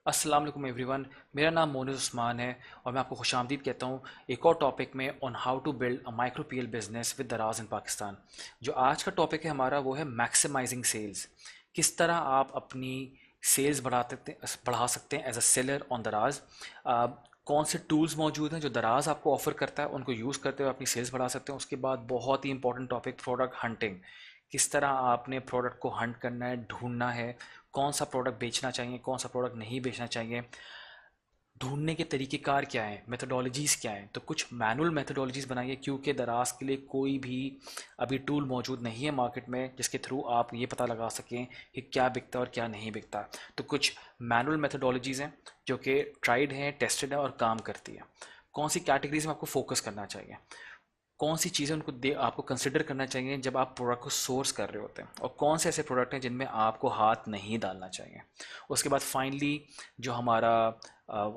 अस्सलाम वालेकुम एवरीवन। मेरा नाम मोनिज़ उस्मान है और मैं आपको खुशामदीद कहता हूँ एक और टॉपिक में on how to build a micro PL business with Daraz in Pakistan. जो आज का टॉपिक है हमारा वो है मैक्सिमाइजिंग सेल्स। किस तरह आप अपनी सेल्स बढ़ा सकते हैं एज अ सेलर ऑन दराज। कौन से टूल्स मौजूद हैं जो दराज आपको ऑफर करता है, उनको यूज़ करते हुए अपनी सेल्स बढ़ा सकते हैं। उसके बाद बहुत ही इंपॉर्टेंट टॉपिक, प्रोडक्ट हंटिंग। किस तरह आपने प्रोडक्ट को हंट करना है, ढूंढना है, कौन सा प्रोडक्ट बेचना चाहिए, कौन सा प्रोडक्ट नहीं बेचना चाहिए, ढूंढने के तरीक़ेकार क्या हैं, मेथोडोलॉजीज़ क्या हैं। तो कुछ मैनुअल मेथोडोलॉजीज़ बनाइए, क्योंकि दराज के लिए कोई भी अभी टूल मौजूद नहीं है मार्केट में जिसके थ्रू आप ये पता लगा सकें कि क्या बिकता है और क्या नहीं बिकता। तो कुछ मैनुअल मेथोडोलॉजीज़ हैं जो कि ट्राइड हैं, टेस्टेड है और काम करती है। कौन सी कैटेगरीज में आपको फोकस करना चाहिए, कौन सी चीज़ें उनको दे आपको कंसिडर करना चाहिए जब आप प्रोडक्ट को सोर्स कर रहे होते हैं, और कौन से ऐसे प्रोडक्ट हैं जिनमें आपको हाथ नहीं डालना चाहिए। उसके बाद फाइनली जो हमारा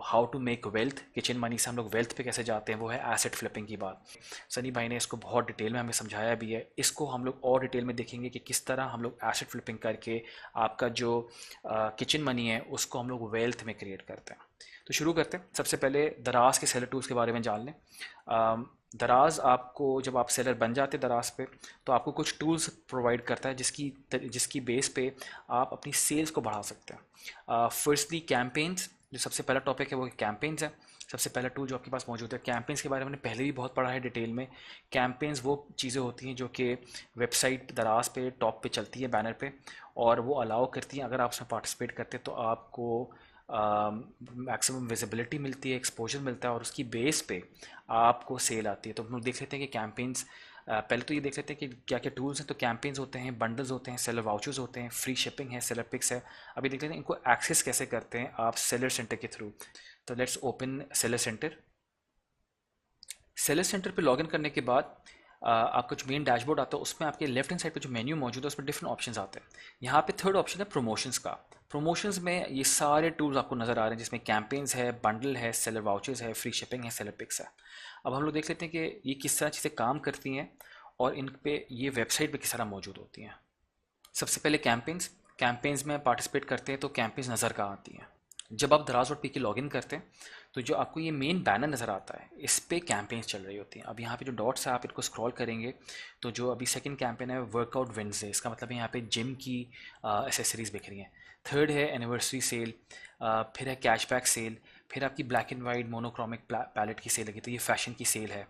how to make wealth, kitchen money से हम लोग वेल्थ पे कैसे जाते हैं, वो है एसेट फ्लिपिंग की बात। सनी भाई ने इसको बहुत डिटेल में हमें समझाया भी है। इसको हम लोग और डिटेल में देखेंगे कि किस तरह हम लोग एसेट फ्लिपिंग करके आपका जो किचन मनी है उसको हम लोग वेल्थ में क्रिएट करते हैं। तो शुरू करते हैं। सबसे पहले दराज के सेलर टूल्स के बारे में जान लें। दराज आपको, जब आप सेलर बन जाते हैं दराज पे, तो आपको कुछ टूल्स प्रोवाइड करता है जिसकी बेस पे आप अपनी सेल्स को बढ़ा सकते हैं। फर्स्टली कैंपेन्स, जो सबसे पहला टॉपिक है वो कैंपेन्स है। सबसे पहला टूल जो आपके पास मौजूद है, कैंपेन्स के बारे में मैंने पहले भी बहुत पढ़ा है डिटेल में। कैंपेन्स वो चीज़ें होती हैं जो कि वेबसाइट दराज पे टॉप पे चलती है, बैनर पे, और वो अलाउ करती हैं, अगर आप उसमें पार्टिसिपेट करते हैं तो आपको मैक्सिमम विजिबिलिटी मिलती है, एक्सपोजर मिलता है, और उसकी बेस पे आपको सेल आती है। तो हम लोग देख लेते हैं कि कैंपेन्स, पहले तो ये देख लेते हैं कि क्या क्या टूल्स हैं। तो कैंपेन्स होते हैं, बंडल्स होते हैं, सेलर वाउचर्स होते हैं, फ्री शिपिंग है, सेलर पिक्स है। अभी देख लेते हैं इनको एक्सेस कैसे करते हैं आप सेलर सेंटर के थ्रू। तो let's open seller centre. Seller centre पे लॉगिन करने के बाद आपका जो मेन डैशबोर्ड आता है उसमें आपके लेफ्ट हैंड साइड पे जो मेन्यू मौजूद है उसमें डिफरेंट ऑप्शंस आते हैं। यहाँ पे थर्ड ऑप्शन है प्रमोशंस का। प्रमोशंस में ये सारे टूल्स आपको नज़र आ रहे हैं, जिसमें कैंपेन्स है, बंडल है, सेलर वाउचर्स है, फ्री शिपिंग है, सेलर पिक्स है। अब हम लोग देख लेते हैं कि ये किस तरह चीज़ें काम करती हैं और इन पे ये वेबसाइट पे किस तरह मौजूद होती हैं। सबसे पहले कैंपेन्स। कैंपेन्स में पार्टिसिपेट करते हैं तो कैंपेन्स नज़र कहाँ आती हैं। जब आप दराज डॉट पी की लॉगिन करते हैं तो जो आपको ये मेन बैनर नज़र आता है, इस पे कैंपेन्स चल रही होती हैं। अब यहाँ पे जो डॉट्स है आप इनको स्क्रॉल करेंगे तो जो अभी सेकंड कैंपेन है वर्कआउट वेडनेसडे, इसका मतलब है यहाँ पे जिम की एसेसरीज बिक रही हैं। थर्ड है एनिवर्सरी सेल, फिर है कैशबैक सेल, फिर आपकी black and white monochromic palette की सेल लगी, तो ये फैशन की सेल है।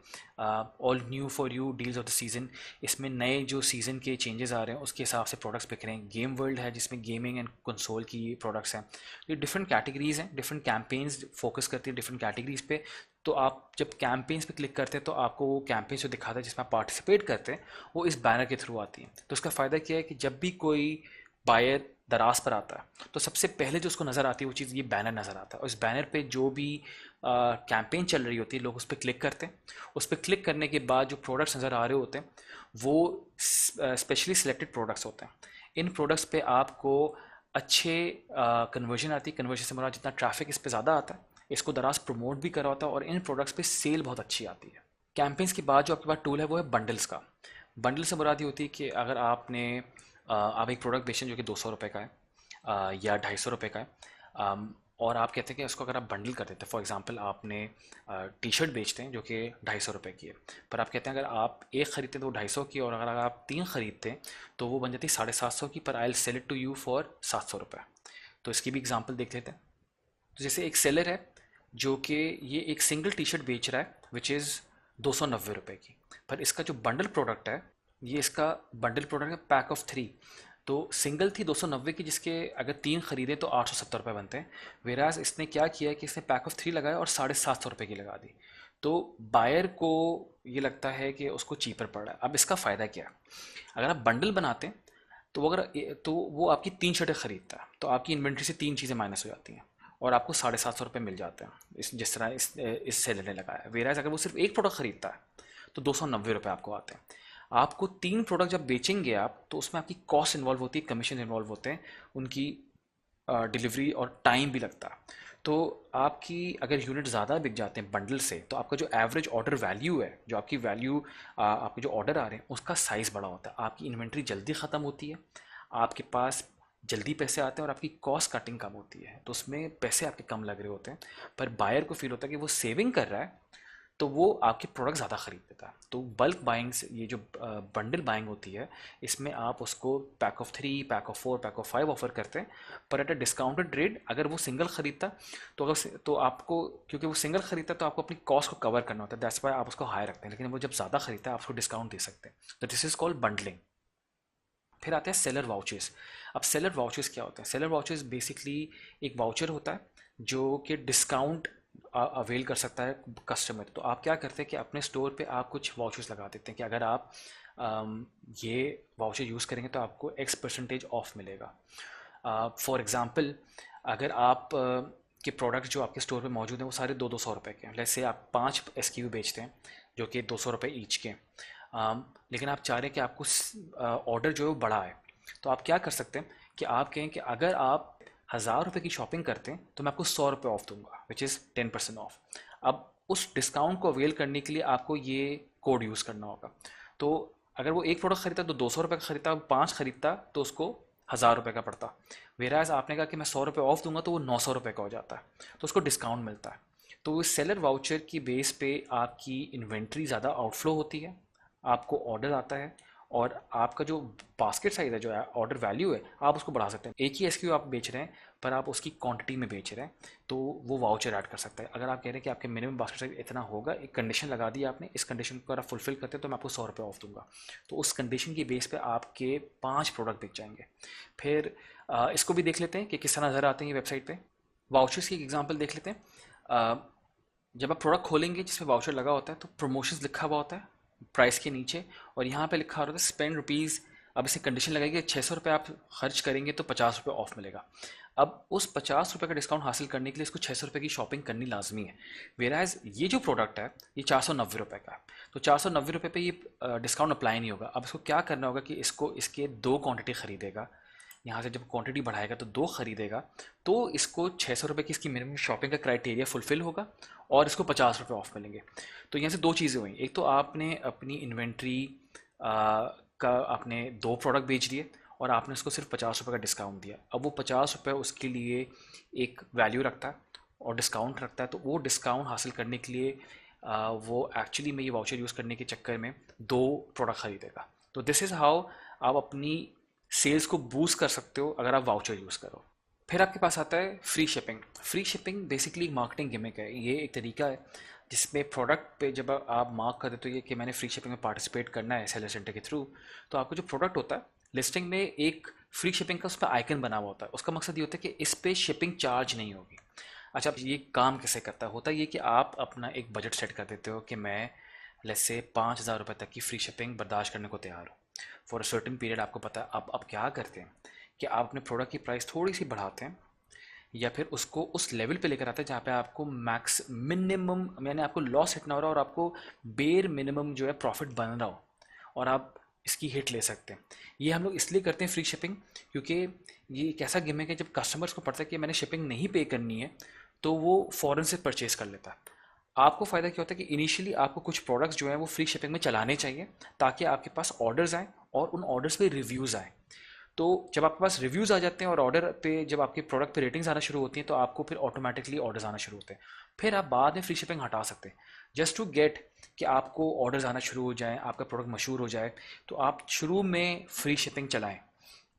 All new for you deals of the season, इसमें नए जो सीज़न के चेंजेस आ रहे हैं उसके हिसाब से प्रोडक्ट्स बिक रहे हैं। गेम वर्ल्ड है जिसमें गेमिंग एंड कंसोल की प्रोडक्ट्स हैं। ये डिफरेंट कैटेगरीज हैं, डिफरेंट कैंपेन्स फोकस करती है डिफरेंट कैटेगरीज पे। तो आप जब कैंपेन्स पे क्लिक करते हैं तो आपको वो कैंपेन्स जो दिखाता है जिसमें आप पार्टिसिपेट करते हैं वो इस बैनर के थ्रू आती हैं। तो उसका फ़ायदा क्या है कि जब भी कोई बायर दराज पर आता है तो सबसे पहले जो उसको नज़र आती है वो चीज़ ये बैनर नज़र आता है, और इस बैनर पे जो भी कैंपेन चल रही होती है लोग उस पर क्लिक करते हैं। उस पर क्लिक करने के बाद जो प्रोडक्ट्स नज़र आ रहे होते हैं वो स्पेशली सिलेक्टेड प्रोडक्ट्स होते हैं। इन प्रोडक्ट्स पे आपको अच्छे कन्वर्जन आती है। कन्वर्जन से मुराद जितना ट्रैफिक इस पर ज़्यादा आता है, इसको दराज प्रमोट भी करा होता है और इन प्रोडक्ट्स पे सेल बहुत अच्छी आती है। कैंपेन्स के बाद जो आपके पास टूल है वो है बंडल्स का। बंडल से मुराद ये होती है कि अगर आप एक प्रोडक्ट बेचें जो कि 200 रुपये का है या 250 रुपये का है, और आप कहते हैं कि इसको अगर आप बंडल कर देते हैं, फॉर एग्जांपल आपने टी शर्ट बेचते हैं जो कि 250 रुपये की है, पर आप कहते हैं अगर आप एक ख़रीदते हैं तो वो 250 की, और अगर आप 3 ख़रीदते हैं तो वो बन जाती है 750 की, पर I will sell it to you for 700 रुपये। तो इसकी भी एग्जांपल देख लेते हैं। तो जैसे एक सेलर है जो कि ये एक सिंगल टी शर्ट बेच रहा है विच इज़ 290 रुपये की, पर इसका जो बंडल प्रोडक्ट है, ये इसका बंडल प्रोडक्ट है पैक ऑफ 3। तो सिंगल थी 290 की, जिसके अगर 3 खरीदे तो 870 रुपये बनते हैं। वेराज इसने क्या किया है कि इसने पैक ऑफ 3 लगाया और 750 रुपये की लगा दी। तो बायर को ये लगता है कि उसको चीपर पड़ रहा है। अब इसका फ़ायदा क्या है, अगर आप बंडल बनाते हैं तो वो आपकी 3 शर्टें खरीदता है, तो आपकी इन्वेंट्री से 3 चीज़ें माइनस हो जाती हैं और आपको 750 रुपये मिल जाते हैं, इस जिस तरह इस सेलर ने लगाया। वेराज अगर वो सिर्फ एक प्रोडक्ट खरीदता है तो 290 रुपये आपको आते हैं। आपको 3 प्रोडक्ट जब बेचेंगे आप तो उसमें आपकी कॉस्ट इन्वॉल्व होती है, कमीशन इन्वॉल्व होते हैं, उनकी डिलीवरी और टाइम भी लगता है। तो आपकी अगर यूनिट ज़्यादा बिक जाते हैं बंडल से तो आपका जो एवरेज ऑर्डर वैल्यू है, जो आपकी वैल्यू, आपके जो ऑर्डर आ रहे हैं उसका साइज़ बड़ा होता है, आपकी इन्वेंट्री जल्दी ख़त्म होती है, आपके पास जल्दी पैसे आते हैं और आपकी कॉस्ट कटिंग कम होती है, तो उसमें पैसे आपके कम लग रहे होते हैं, पर बायर को फील होता है कि वो सेविंग कर रहा है, तो वो आपके प्रोडक्ट ज़्यादा खरीद लेता है। तो बल्क बाइंग से, ये जो बंडल बाइंग होती है, इसमें आप उसको pack of 3, pack of 4, pack of 5 offer करते हैं, पर एट अ डिस्काउंटेड रेट। अगर वो सिंगल खरीदता तो तो आपको, क्योंकि वो सिंगल खरीदता तो आपको अपनी कॉस्ट को कवर करना होता है, दैट्स वाई आप उसको हाई रखते हैं, लेकिन वो जब ज़्यादा खरीदता है आप उसको डिस्काउंट दे सकते हैं। तो दिस इज़ कॉल्ड बंडलिंग। फिर आते हैं सेलर वाउचर्स। अब सेलर वाउचर्स क्या होते हैं? सेलर वाउचर्स बेसिकली एक वाउचर होता है जो कि डिस्काउंट अवेल कर सकता है कस्टमर। तो आप क्या करते हैं कि अपने स्टोर पे आप कुछ वाउचर्स लगा देते हैं कि अगर आप ये वाउचर यूज़ करेंगे तो आपको X% ऑफ मिलेगा। फॉर एग्ज़ाम्पल, अगर आप के प्रोडक्ट जो आपके स्टोर पे मौजूद हैं वो सारे 200-200 रुपये के हैं, जैसे आप 5 SKU बेचते हैं जो कि 200 रुपये ईच के हैं, लेकिन आप चाह रहे हैं कि आपको ऑर्डर जो है वो बड़ा है, तो आप क्या कर सकते हैं कि आप कहें कि अगर आप 1000 रुपये की शॉपिंग करते हैं तो मैं आपको 100 रुपये ऑफ दूंगा, विच इज़ 10% ऑफ। अब उस डिस्काउंट को अवेल करने के लिए आपको ये कोड यूज़ करना होगा। तो अगर वो एक प्रोडक्ट खरीदता तो 200 रुपये का खरीदता, 5 खरीदता तो उसको 1000 रुपये का पड़ता। वेराज आपने कहा कि मैं 100 रुपये ऑफ दूंगा तो वो 900 रुपये का हो जाता है, तो उसको डिस्काउंट मिलता है। तो इस सेलर वाउचर की बेस पे आपकी इन्वेंट्री ज़्यादा आउटफ्लो होती है, आपको ऑर्डर आता है, और आपका जो बास्केट साइज है, जो ऑर्डर वैल्यू है, आप उसको बढ़ा सकते हैं। एक ही SKU आप बेच रहे हैं पर आप उसकी क्वांटिटी में बेच रहे हैं, तो वो वाउचर ऐड कर सकता है। अगर आप कह रहे हैं कि आपके मिनिमम बास्केट साइज इतना होगा, एक कंडीशन लगा दी आपने, इस कंडीशन को अगर आप फुलफिल करते हैं तो मैं आपको 100 रुपये ऑफ दूंगा, तो उस कंडीशन की बेस पे आपके 5 प्रोडक्ट बिक जाएंगे। फिर इसको भी देख लेते हैं कि किस तरह नज़र आते हैं ये वेबसाइट पे। वाउचर्स की एक एग्जांपल देख लेते हैं। जब आप प्रोडक्ट खोलेंगे जिसमें वाउचर लगा होता है तो प्रमोशंस लिखा हुआ होता है प्राइस के नीचे, और यहाँ पे लिखा होता है स्पेंड रुपीज़। अब इसे कंडीशन लगाएगी 600 रुपये आप खर्च करेंगे तो 50 रुपये ऑफ मिलेगा। अब उस 50 रुपये का डिस्काउंट हासिल करने के लिए इसको 600 रुपये की शॉपिंग करनी लाजमी है। वेराज ये जो प्रोडक्ट है ये 490 रुपये का है, तो 490 रुपये पे ये डिस्काउंट अप्लाई नहीं होगा। अब इसको क्या करना होगा कि इसको इसके 2 क्वांटिटी खरीदेगा, यहाँ से जब क्वांटिटी बढ़ाएगा तो 2 खरीदेगा, तो इसको 600 रुपये की इसकी मिनिमम शॉपिंग का क्राइटेरिया फुलफिल होगा और इसको 50 रुपये ऑफ मिलेंगे। तो यहाँ से 2 चीज़ें हुई, एक तो आपने अपनी इन्वेंट्री का आपने 2 प्रोडक्ट बेच दिए और आपने उसको सिर्फ 50 रुपये का डिस्काउंट दिया। अब वो 50 रुपये उसके लिए एक वैल्यू रखता है और डिस्काउंट रखता है, तो वो डिस्काउंट हासिल करने के लिए वो एक्चुअली में ये वाउचर यूज़ करने के चक्कर में 2 प्रोडक्ट खरीदेगा। तो दिस इज़ हाउ आप अपनी सेल्स को बूस्ट कर सकते हो अगर आप वाउचर यूज़ करो। फिर आपके पास आता है free shipping. Free shipping basically marketing gimmick है। ये एक तरीका है जिसमें प्रोडक्ट पे जब आप मार्क कर देते हो ये कि मैंने फ्री शिपिंग में पार्टिसिपेट करना है सेलर सेंटर के थ्रू, तो आपको जो प्रोडक्ट होता है लिस्टिंग में एक फ्री शिपिंग का उस पर आइकन बना हुआ होता है। उसका मकसद ये होता है कि इस पे शिपिंग चार्ज नहीं होगी। अच्छा, अब ये काम कैसे करता है? होता ये कि आप अपना एक बजट सेट कर देते हो कि मैं लेट्स से 5000 रुपये तक की फ्री शिपिंग बर्दाश्त करने को तैयार हूँ फॉर अ सर्टेन पीरियड। आपको पता है अब क्या करते हैं कि आप अपने प्रोडक्ट की प्राइस थोड़ी सी बढ़ाते हैं या फिर उसको उस लेवल पे लेकर आते हैं जहाँ पे आपको मैक्स मिनिमम, यानी आपको लॉस हिट ना हो रहा और आपको बेर मिनिमम जो है प्रॉफिट बन रहा हो और आप इसकी हिट ले सकते हैं। ये हम लोग इसलिए करते हैं फ्री शिपिंग क्योंकि ये एक ऐसा गिमिक है जब कस्टमर्स को पता है कि मैंने शिपिंग नहीं पे करनी है तो वो फ़ौरन से परचेज कर लेता है। आपको फ़ायदा क्या होता है कि इनिशियली आपको कुछ प्रोडक्ट्स जो हैं वो फ्री शिपिंग में चलाने चाहिए ताकि आपके पास ऑर्डर्स आएँ और उन ऑर्डर्स पे रिव्यूज़ आएँ। तो जब आपके पास रिव्यूज़ आ जाते हैं और ऑर्डर पे जब आपके प्रोडक्ट पे रेटिंग्स आना शुरू होती हैं तो आपको फिर ऑटोमेटिकली ऑर्डर्स आना शुरू होते हैं। फिर आप बाद में फ्री शिपिंग हटा सकते हैं जस्ट टू गेट कि आपको ऑर्डर्स आना शुरू हो जाएं, आपका प्रोडक्ट मशहूर हो जाए। तो आप शुरू में फ्री शिपिंग चलाएं,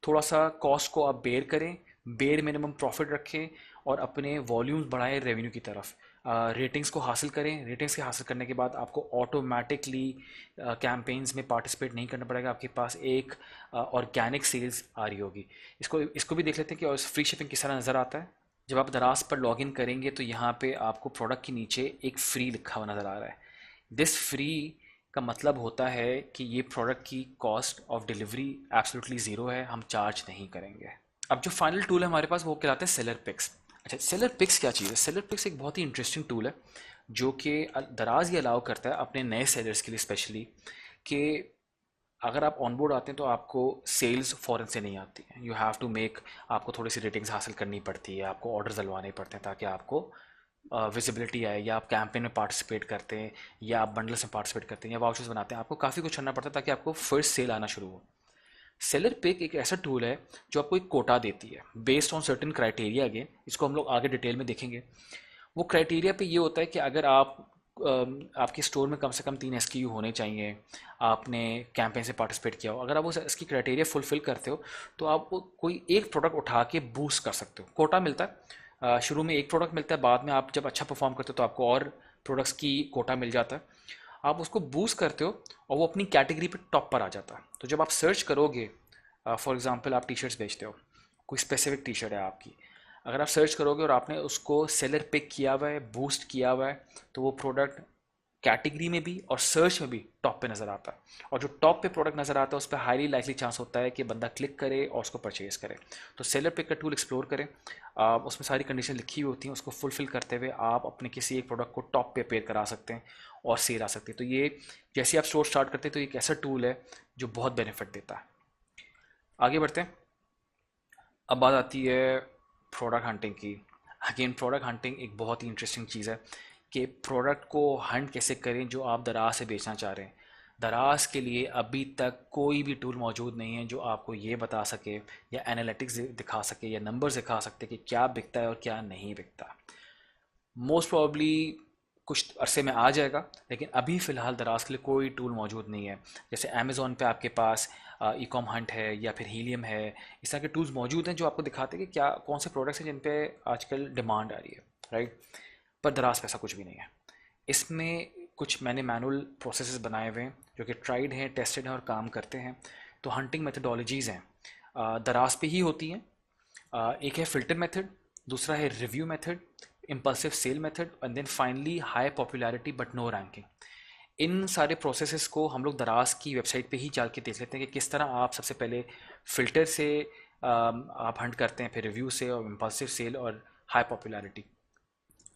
थोड़ा सा कॉस्ट को आप बेयर करें, बेयर मिनिमम प्रॉफिट रखें और अपने वॉल्यूम्स बढ़ाएं रेवेन्यू की तरफ। रेटिंग्स को हासिल करें, रेटिंग्स के हासिल करने के बाद आपको ऑटोमेटिकली कैंपेन्स में पार्टिसिपेट नहीं करना पड़ेगा, आपके पास एक ऑर्गेनिक सेल्स आ रही होगी। इसको इसको भी देख लेते हैं कि फ्री शिपिंग किस तरह नज़र आता है। जब आप दराज पर लॉगिन करेंगे तो यहाँ पे आपको प्रोडक्ट के नीचे एक फ्री लिखा हुआ नज़र आ रहा है। दिस फ्री का मतलब होता है कि ये प्रोडक्ट की cost of delivery absolutely zero है, हम चार्ज नहीं करेंगे। अब जो फाइनल टूल है हमारे पास वो कहलाता है सेलर पिक्स। अच्छा, सेलर पिक्स क्या चीज़ है? सेलर पिक्स एक बहुत ही इंटरेस्टिंग टूल है जो कि दराज ये अलाउ करता है अपने नए सेलर्स के लिए स्पेशली कि अगर आप ऑनबोर्ड आते हैं तो आपको सेल्स फ़ौरन से नहीं आती है। यू हैव टू मेक, आपको थोड़ी सी रेटिंग्स हासिल करनी पड़ती है, आपको ऑर्डर डलवाने पड़ते हैं ताकि आपको विजिबिलिटी आए, या आप कैंपेन में पार्टिसिपेट करते हैं या आप बंडल्स में पार्टिसिपेट करते हैं या वाउचर्स बनाते हैं, आपको काफ़ी कुछ करना पड़ता है ताकि आपको फर्स्ट सेल आना शुरू हो। सेलर पिक एक ऐसा टूल है जो आपको एक कोटा देती है based on certain criteria. Again इसको हम लोग आगे डिटेल में देखेंगे। वो क्राइटेरिया पे ये होता है कि अगर आपके स्टोर में कम से कम 3 SKU होने चाहिए, आपने कैंपेन से पार्टिसिपेट किया हो, अगर आप उस इसकी क्राइटेरिया फुलफिल करते हो तो आप कोई एक प्रोडक्ट उठा के बूस्ट कर सकते हो। कोटा मिलता है, शुरू में एक प्रोडक्ट मिलता है, बाद में आप जब अच्छा परफॉर्म करते हो तो आपको और प्रोडक्ट्स की कोटा मिल जाता है। आप उसको बूस्ट करते हो और वो अपनी कैटेगरी पे टॉप पर आ जाता है। तो जब आप सर्च करोगे, फॉर एग्जांपल आप टी शर्ट्स बेचते हो, कोई स्पेसिफिक टी शर्ट है आपकी, अगर आप सर्च करोगे और आपने उसको सेलर पिक किया हुआ है, बूस्ट किया हुआ है, तो वो प्रोडक्ट कैटेगरी में भी और सर्च में भी टॉप पे नज़र आता है। और जो टॉप पे प्रोडक्ट नज़र आता है उस पर हाईली लाइकली चांस होता है कि बंदा क्लिक करे और उसको परचेज करे। तो सेलर पिक का टूल एक्सप्लोर करें, उसमें सारी कंडीशन लिखी हुई होती हैं, उसको फुलफिल करते हुए आप अपने किसी एक प्रोडक्ट को टॉप पे पेयर करा सकते हैं और सेल आ सकती है। तो ये जैसे आप स्टोर स्टार्ट करते हैं तो एक ऐसा टूल है जो बहुत बेनिफिट देता है। आगे बढ़ते हैं। अब बात आती है प्रोडक्ट हंटिंग की। अगेन प्रोडक्ट हंटिंग एक बहुत ही इंटरेस्टिंग चीज़ है कि प्रोडक्ट को हंट कैसे करें जो आप दराज से बेचना चाह रहे हैं। दराज के लिए अभी तक कोई भी टूल मौजूद नहीं है जो आपको ये बता सके या एनालिटिक्स दिखा सके या नंबर्स दिखा सकते कि क्या बिकता है और क्या नहीं बिकता। मोस्ट प्रोबेबली कुछ अरसे में आ जाएगा, लेकिन अभी फ़िलहाल दराज के लिए कोई टूल मौजूद नहीं है। जैसे अमेज़ॉन पे आपके पास ई कॉम हंट है या फिर हीलियम है, इस तरह के टूल्स मौजूद हैं जो आपको दिखाते हैं कि क्या कौन से प्रोडक्ट्स हैं जिन पे आजकल डिमांड आ रही है, राइट। पर दराज पे ऐसा कुछ भी नहीं है। इसमें कुछ मैंने मैनुअल प्रोसेसेस बनाए हुए हैं जो कि ट्राइड हैं, टेस्टेड हैं और काम करते हैं। तो हंटिंग मेथडोलॉजीज़ हैं, दराज पे ही होती हैं। एक है फ़िल्टर मेथड, दूसरा है review method, impulsive sale method and then finally high popularity but no ranking. इन सारे प्रोसेसेस को हम लोग दराज की वेबसाइट पे ही जाके के देख लेते हैं कि किस तरह आप सबसे पहले फ़िल्टर से आप हंट करते हैं, फिर रिव्यू से और इम्पल्सिव सेल और हाई पॉपुलैरिटी।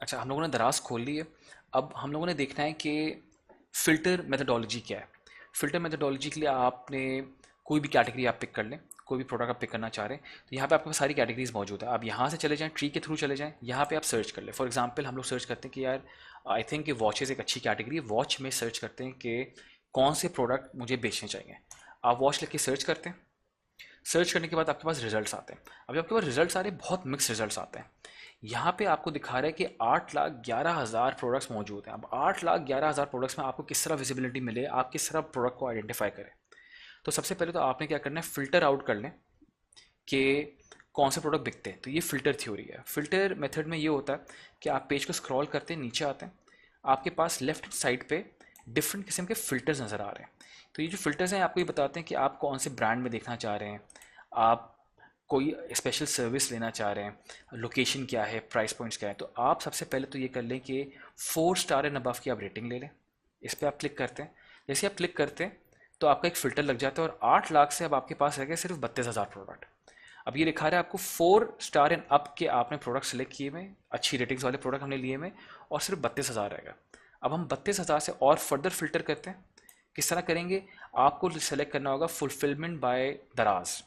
अच्छा, हम लोगों ने दराज खोल ली है। अब हम लोगों ने देखना है कि फ़िल्टर मेथडोलॉजी क्या है। फ़िल्टर मेथडोलॉजी के लिए आपने कोई भी कैटेगरी आप पिक कर लें, कोई भी प्रोडक्ट आप पिक करना चाह रहे हैं तो यहाँ पे आपके पास सारी कैटेगरीज मौजूद है। आप यहाँ से चले जाएं, ट्री के थ्रू चले जाएं, यहाँ पे आप सर्च कर लें। फॉर एग्जांपल हम लोग सर्च करते हैं कि यार आई थिंक कि वॉचेज़ एक अच्छी कैटेगरी है, वॉच में सर्च करते हैं कि कौन से प्रोडक्ट मुझे बेचने चाहिए। आप वॉच लिख के सर्च करते हैं। सर्च करने के बाद आपके पास रिजल्ट्स आते हैं। अभी आपके पास रिजल्ट्स आ रहे हैं, बहुत मिक्स रिजल्ट्स आते हैं। यहाँ पे आपको दिखा रहा है कि 8,11,000 प्रोडक्ट्स मौजूद हैं। अब 8,11,000 प्रोडक्ट्स में आपको किस तरह विजिबिलिटी मिले, आप किस तरह प्रोडक्ट को आइडेंटिफाई करें। तो सबसे पहले तो आपने क्या करना है, फ़िल्टर आउट कर लें कि कौन से प्रोडक्ट बिकते हैं। तो ये फ़िल्टर थ्योरी है। फ़िल्टर मेथड में ये होता है कि आप पेज को स्क्रॉल करते हैं, नीचे आते हैं, आपके पास लेफ्ट साइड पे डिफरेंट किस्म के फ़िल्टर्स नज़र आ रहे हैं। तो ये जो फ़िल्टर्स हैं आपको ये बताते हैं कि आप कौन से ब्रांड में देखना चाह रहे हैं, आप कोई स्पेशल सर्विस लेना चाह रहे हैं, लोकेशन क्या है, प्राइस पॉइंट्स क्या है। तो आप सबसे पहले तो ये कर लें कि 4 स्टार एंड अबव की आप रेटिंग ले लें। इस पर आप क्लिक करते हैं। जैसे आप क्लिक करते हैं तो आपका एक फ़िल्टर लग जाता है और 8 लाख से अब आपके पास रह गए सिर्फ 32,000 प्रोडक्ट। अब ये दिखा रहा है आपको 4 स्टार एंड अप के आपने प्रोडक्ट सेलेक्ट किए हुए, अच्छी रेटिंग्स वाले प्रोडक्ट हमने लिए हुए और सिर्फ 32,000 रहेगा। अब हम 32,000 से और फर्दर फिल्टर करते हैं। किस तरह करेंगे, आपको सेलेक्ट करना होगा फुलफिलमेंट बाय दराज।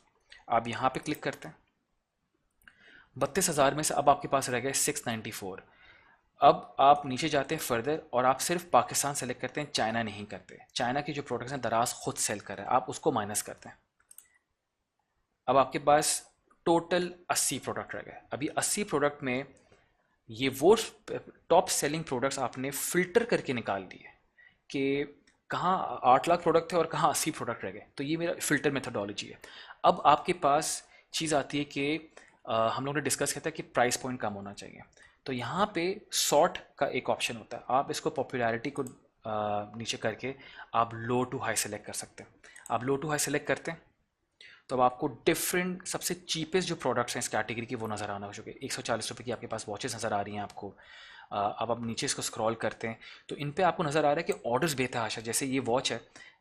आप यहाँ पे क्लिक करते हैं। 32,000 में से अब आपके पास रह गए 694। अब आप नीचे जाते हैं फर्दर और आप सिर्फ पाकिस्तान सेलेक्ट करते हैं, चाइना नहीं करते। चाइना के जो प्रोडक्ट्स हैं दराज खुद सेल कर रहा है, आप उसको माइनस करते हैं। अब आपके पास टोटल 80 प्रोडक्ट रह गए। अभी 80 प्रोडक्ट में ये वो टॉप सेलिंग प्रोडक्ट्स आपने फिल्टर करके निकाल दिए कि कहाँ 8 लाख प्रोडक्ट थे और कहाँ 80 प्रोडक्ट रह गए। तो ये मेरा फिल्टर मेथडोलॉजी है। अब आपके पास चीज़ आती है कि हम लोगों ने डिस्कस किया था कि प्राइस पॉइंट कम होना चाहिए। तो यहाँ पे सॉर्ट का एक ऑप्शन होता है, आप इसको पॉपुलैरिटी को नीचे करके आप लो टू हाई सेलेक्ट कर सकते हैं। आप लो टू हाई सेलेक्ट करते हैं तो अब आपको डिफरेंट सबसे चीपेस्ट जो प्रोडक्ट्स हैं इस कैटेगरी के वो नज़र आना हो चुके। 140 रुपये की आपके पास वॉचेस नज़र आ रही हैं आपको। अब आप नीचे इसको स्क्रॉल करते हैं तो इन पे आपको नज़र आ रहा है कि ऑर्डर्स बेतहाशा। जैसे ये वॉच है,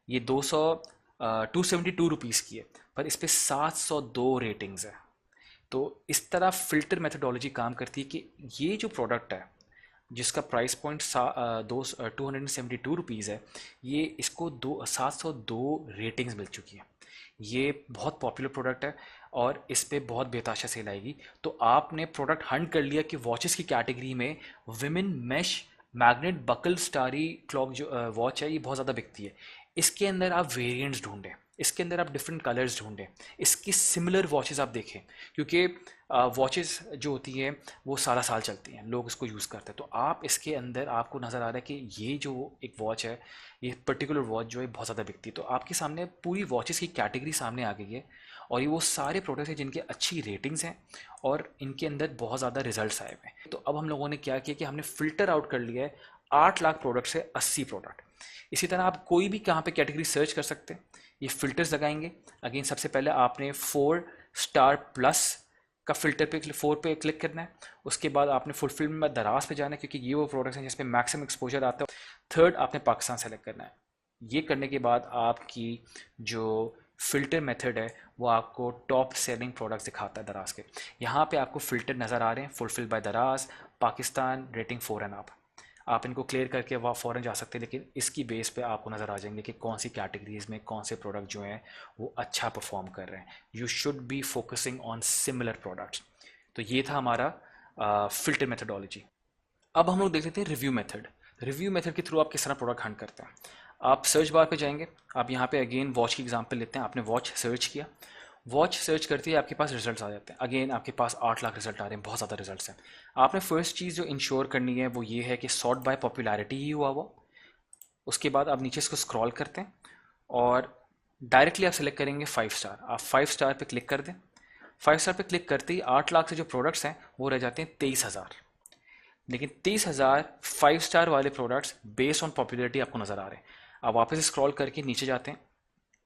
ये 272 रुपीज़ की है, पर इस पर 702 रेटिंग्स है। तो इस तरह फ़िल्टर मेथडोलॉजी काम करती है कि ये जो प्रोडक्ट है जिसका प्राइस पॉइंट 272 रुपीज़ है, ये इसको 702 रेटिंग्स मिल चुकी है। ये बहुत पॉपुलर प्रोडक्ट है और इस पे बहुत बेताशा सेल आएगी। तो आपने प्रोडक्ट हंट कर लिया कि वॉचेस की कैटेगरी में women mash magnet buckle starry clock जो वॉच है ये बहुत ज़्यादा बिकती है। इसके अंदर आप वेरिएंट्स ढूंढें इसके अंदर आप डिफरेंट कलर्स ढूंढें, इसकी सिमिलर वॉचेस आप देखें, क्योंकि वॉचेस जो होती हैं वो सारा साल चलती हैं, लोग इसको यूज़ करते हैं। तो आप इसके अंदर आपको नज़र आ रहा है कि ये जो एक वॉच है, ये पर्टिकुलर वॉच जो है बहुत ज़्यादा बिकती है। तो आपके सामने पूरी वॉचेस की कैटेगरी सामने आ गई है, और ये वो सारे प्रोडक्ट्स हैं जिनके अच्छी रेटिंग्स हैं और इनके अंदर बहुत ज़्यादा रिजल्ट्स आए हुए हैं। तो अब हम लोगों ने क्या किया कि हमने फ़िल्टर आउट कर लिया है 8 लाख प्रोडक्ट से 80 प्रोडक्ट। इसी तरह आप कोई भी कहाँ पे कैटेगरी सर्च कर सकते हैं, ये फ़िल्टर्स लगाएंगे। अगेन सबसे पहले आपने 4 स्टार प्लस का फ़िल्टर पे 4 पे क्लिक करना है। उसके बाद आपने फुलफिलमेंट दराज पे जाना है, क्योंकि ये वो प्रोडक्ट्स हैं जिसमें मैक्सिमम एक्सपोजर आता है। थर्ड, आपने पाकिस्तान सेलेक्ट करना है। ये करने के बाद आपकी जो फ़िल्टर मेथड है वो आपको टॉप सेलिंग प्रोडक्ट्स दिखाता है दराज के। यहाँ पे आपको फ़िल्टर नज़र आ रहे हैं, फुलफिल बाय दराज, पाकिस्तान, रेटिंग 4 एंड आप इनको क्लियर करके वहाँ फ़ौरन जा सकते हैं। लेकिन इसकी बेस पे आपको नज़र आ जाएंगे कि कौन सी कैटेगरीज़ में कौन से प्रोडक्ट जो हैं वो अच्छा परफॉर्म कर रहे हैं। You should be focusing on similar products. तो ये था हमारा फ़िल्टर मेथडोलॉजी। अब हम लोग देख लेते हैं रिव्यू मेथड। रिव्यू मेथड के थ्रू आप किस तरह प्रोडक्ट हंट करते हैं। आप सर्च बार पे जाएंगे, आप यहाँ पे अगेन वॉच की एग्जांपल लेते हैं। आपने वॉच सर्च किया, वॉच सर्च करते ही आपके पास रिजल्ट्स आ जाते हैं। अगेन आपके पास 8 लाख रिजल्ट आ रहे हैं, बहुत ज़्यादा रिजल्ट्स हैं। आपने फर्स्ट चीज़ जो इंश्योर करनी है वो ये है कि सॉर्ट बाय पॉपुलैरिटी ही हुआ वो। उसके बाद आप नीचे इसको स्क्रॉल करते हैं और डायरेक्टली आप सेलेक्ट करेंगे 5 स्टार। आप 5 स्टार पे क्लिक कर दें। 5 स्टार पे क्लिक करते ही 8 लाख से जो प्रोडक्ट्स हैं वो रह जाते हैं 23,000। लेकिन 23,000 5 स्टार वाले प्रोडक्ट्स बेस्ड ऑन पॉपुलैरिटी आपको नज़र आ रहे हैं। आप वापस स्क्रॉल करके नीचे जाते हैं,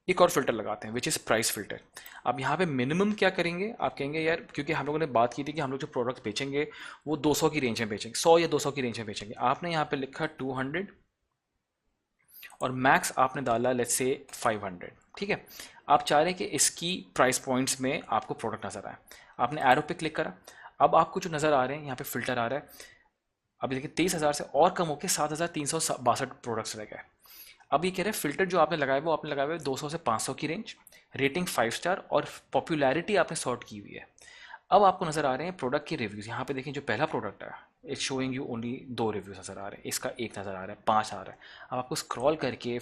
एक और फिल्टर लगाते हैं विच इज़ प्राइस फिल्टर। अब यहाँ पे मिनिमम क्या करेंगे, आप कहेंगे यार क्योंकि हम लोगों ने बात की थी कि हम लोग जो प्रोडक्ट बेचेंगे वो 200 की रेंज में बेचेंगे, 100 या 200 की रेंज में बेचेंगे। आपने यहाँ पे लिखा 200 और मैक्स आपने डाला लेट्स से 500। ठीक है, आप चाह रहे हैं कि इसकी प्राइस पॉइंट्स में आपको प्रोडक्ट नज़र आए। आपने एरो पे क्लिक करा। अब आपको जो नज़र आ रहे हैं यहाँ पे फिल्टर आ रहा है। अब देखिए 23,000 से और कम होकर 7,362 प्रोडक्ट्स रह गए। अब ये कह रहे हैं फिल्टर जो आपने लगाया वो आपने लगाया हुआ है 200 से 500 की रेंज, रेटिंग 5 स्टार और पॉपुलैरिटी आपने सॉर्ट की हुई है। अब आपको नज़र आ रहे हैं प्रोडक्ट के रिव्यूज़। यहाँ पे देखें जो पहला प्रोडक्ट है it's showing you only 2 reviews नज़र आ रहे हैं, इसका 1 नज़र आ रहा है, 5 आ रहा है। अब आपको स्क्रॉल करके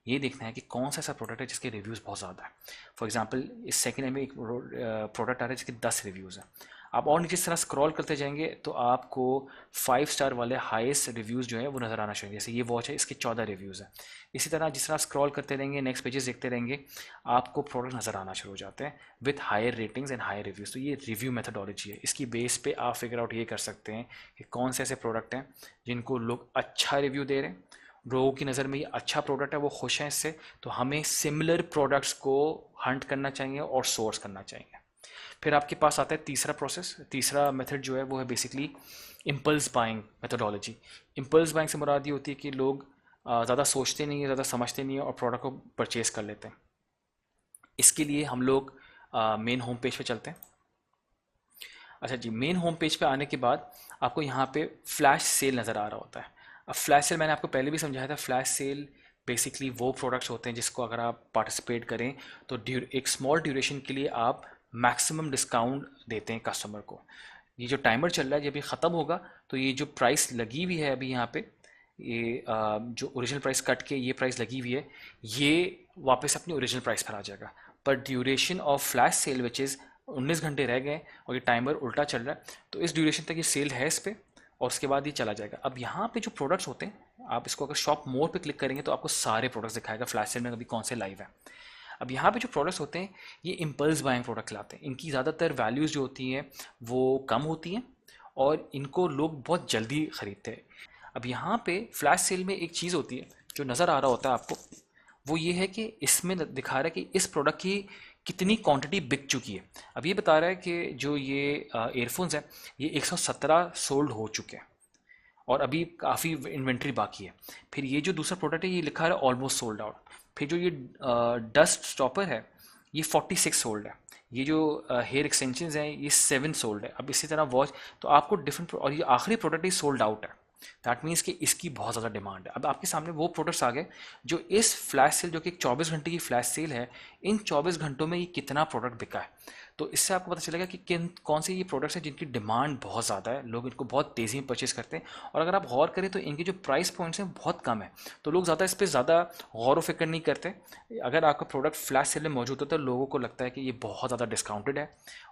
ये देखना है कि कौन सा ऐसा प्रोडक्ट है जिसके रिव्यूज़ बहुत ज़्यादा है। फॉर एग्जांपल इस सेकंड में एक प्रोडक्ट आ रहा है जिसके 10 रिव्यूज़ हैं। आप और नीचे इस तरह स्क्रॉल करते जाएंगे तो आपको 5 स्टार वाले हाईएस्ट रिव्यूज़ जो है वो नज़र आना चाहिए। जैसे ये वॉच है, इसके 14 रिव्यूज़ हैं। इसी तरह जिस तरह स्क्रॉल करते रहेंगे, नेक्स्ट पेजेस देखते रहेंगे, आपको प्रोडक्ट नज़र आना शुरू हो जाते हैं with higher ratings and higher reviews. तो ये रिव्यू मेथडोलॉजी है। इसकी बेस पे आप फिगर आउट ये कर सकते हैं कि कौन से ऐसे प्रोडक्ट हैं जिनको लोग अच्छा रिव्यू दे रहे हैं, लोगों की नज़र में ये अच्छा प्रोडक्ट है, वो खुश हैं इससे। तो हमें सिमिलर प्रोडक्ट्स को हंट करना चाहिए और सोर्स करना चाहिए। फिर आपके पास आता है तीसरा प्रोसेस। तीसरा मेथड जो है वो है basically impulse buying methodology. Impulse buying से मुराद ये होती है कि लोग ज़्यादा सोचते नहीं है, ज़्यादा समझते नहीं है और प्रोडक्ट को परचेज कर लेते हैं। इसके लिए हम लोग मेन होम पेज पे चलते हैं। अच्छा जी, मेन होम पेज पे आने के बाद आपको यहाँ पे फ्लैश सेल नज़र आ रहा होता है। अब फ्लैश सेल मैंने आपको पहले भी समझाया था। फ्लैश सेल बेसिकली वो प्रोडक्ट्स होते हैं जिसको अगर आप पार्टिसिपेट करें तो एक स्मॉल ड्यूरेशन के लिए आप मैक्सिमम डिस्काउंट देते हैं कस्टमर को। ये जो टाइमर चल रहा है जब ये ख़त्म होगा तो ये जो प्राइस लगी हुई है अभी यहाँ पे, ये जो ओरिजिनल प्राइस कट के ये प्राइस लगी हुई है, ये वापस अपनी ओरिजिनल प्राइस पर आ जाएगा। पर duration of flash sale which is 19 घंटे रह गए और ये टाइमर उल्टा चल रहा है, तो इस ड्यूरेशन तक ये सेल है इस पर और उसके बाद ये चला जाएगा। अब यहाँ पे जो प्रोडक्ट्स होते हैं, आप इसको अगर शॉप मोर पे क्लिक करेंगे तो आपको सारे प्रोडक्ट्स दिखाएगा फ्लैश सेल में अभी कौन से लाइव है। अब यहाँ पे जो प्रोडक्ट्स होते हैं ये इम्पल्स बाइंग प्रोडक्ट लाते हैं। इनकी ज़्यादातर वैल्यूज़ जो होती हैं वो कम होती हैं और इनको लोग बहुत जल्दी ख़रीदते हैं। अब यहाँ पे फ्लैश सेल में एक चीज़ होती है जो नज़र आ रहा होता है आपको, वो ये है कि इसमें दिखा रहा है कि इस प्रोडक्ट की कितनी क्वांटिटी बिक चुकी है। अब ये बता रहा है कि जो ये एयरफोन्स हैं ये 117 सोल्ड हो चुके हैं और अभी काफ़ी इन्वेंट्री बाकी है। फिर ये जो दूसरा प्रोडक्ट है ये लिखा है ऑलमोस्ट सोल्ड आउट। फिर जो ये डस्ट स्टॉपर है ये 46 सोल्ड है। ये जो हेयर एक्सटेंशंस हैं ये 7 सोल्ड है। अब इसी तरह वॉच, तो आपको डिफरेंट, और ये आखिरी प्रोडक्ट ही सोल्ड आउट है। दैट मीन्स कि इसकी बहुत ज़्यादा डिमांड है। अब आपके सामने वो प्रोडक्ट्स आ गए जो इस फ्लैश सेल, जो कि एक 24 घंटे की फ्लैश सेल है, इन 24 घंटों में ये कितना प्रोडक्ट बिका है। तो इससे आपको पता चलेगा कि किन कौन से ये प्रोडक्ट्स हैं जिनकी डिमांड बहुत ज़्यादा है, लोग इनको बहुत तेज़ी में परचेज़ करते हैं। और अगर आप गौर करें तो इनके जो प्राइस पॉइंट्स हैं बहुत कम है, तो लोग ज़्यादा इस पर ज़्यादा गौर व फिक्र नहीं करते। अगर आपका प्रोडक्ट फ्लैश सेल में मौजूद होता है तो लोगों को लगता है कि ये बहुत ज़्यादा डिस्काउंटेड है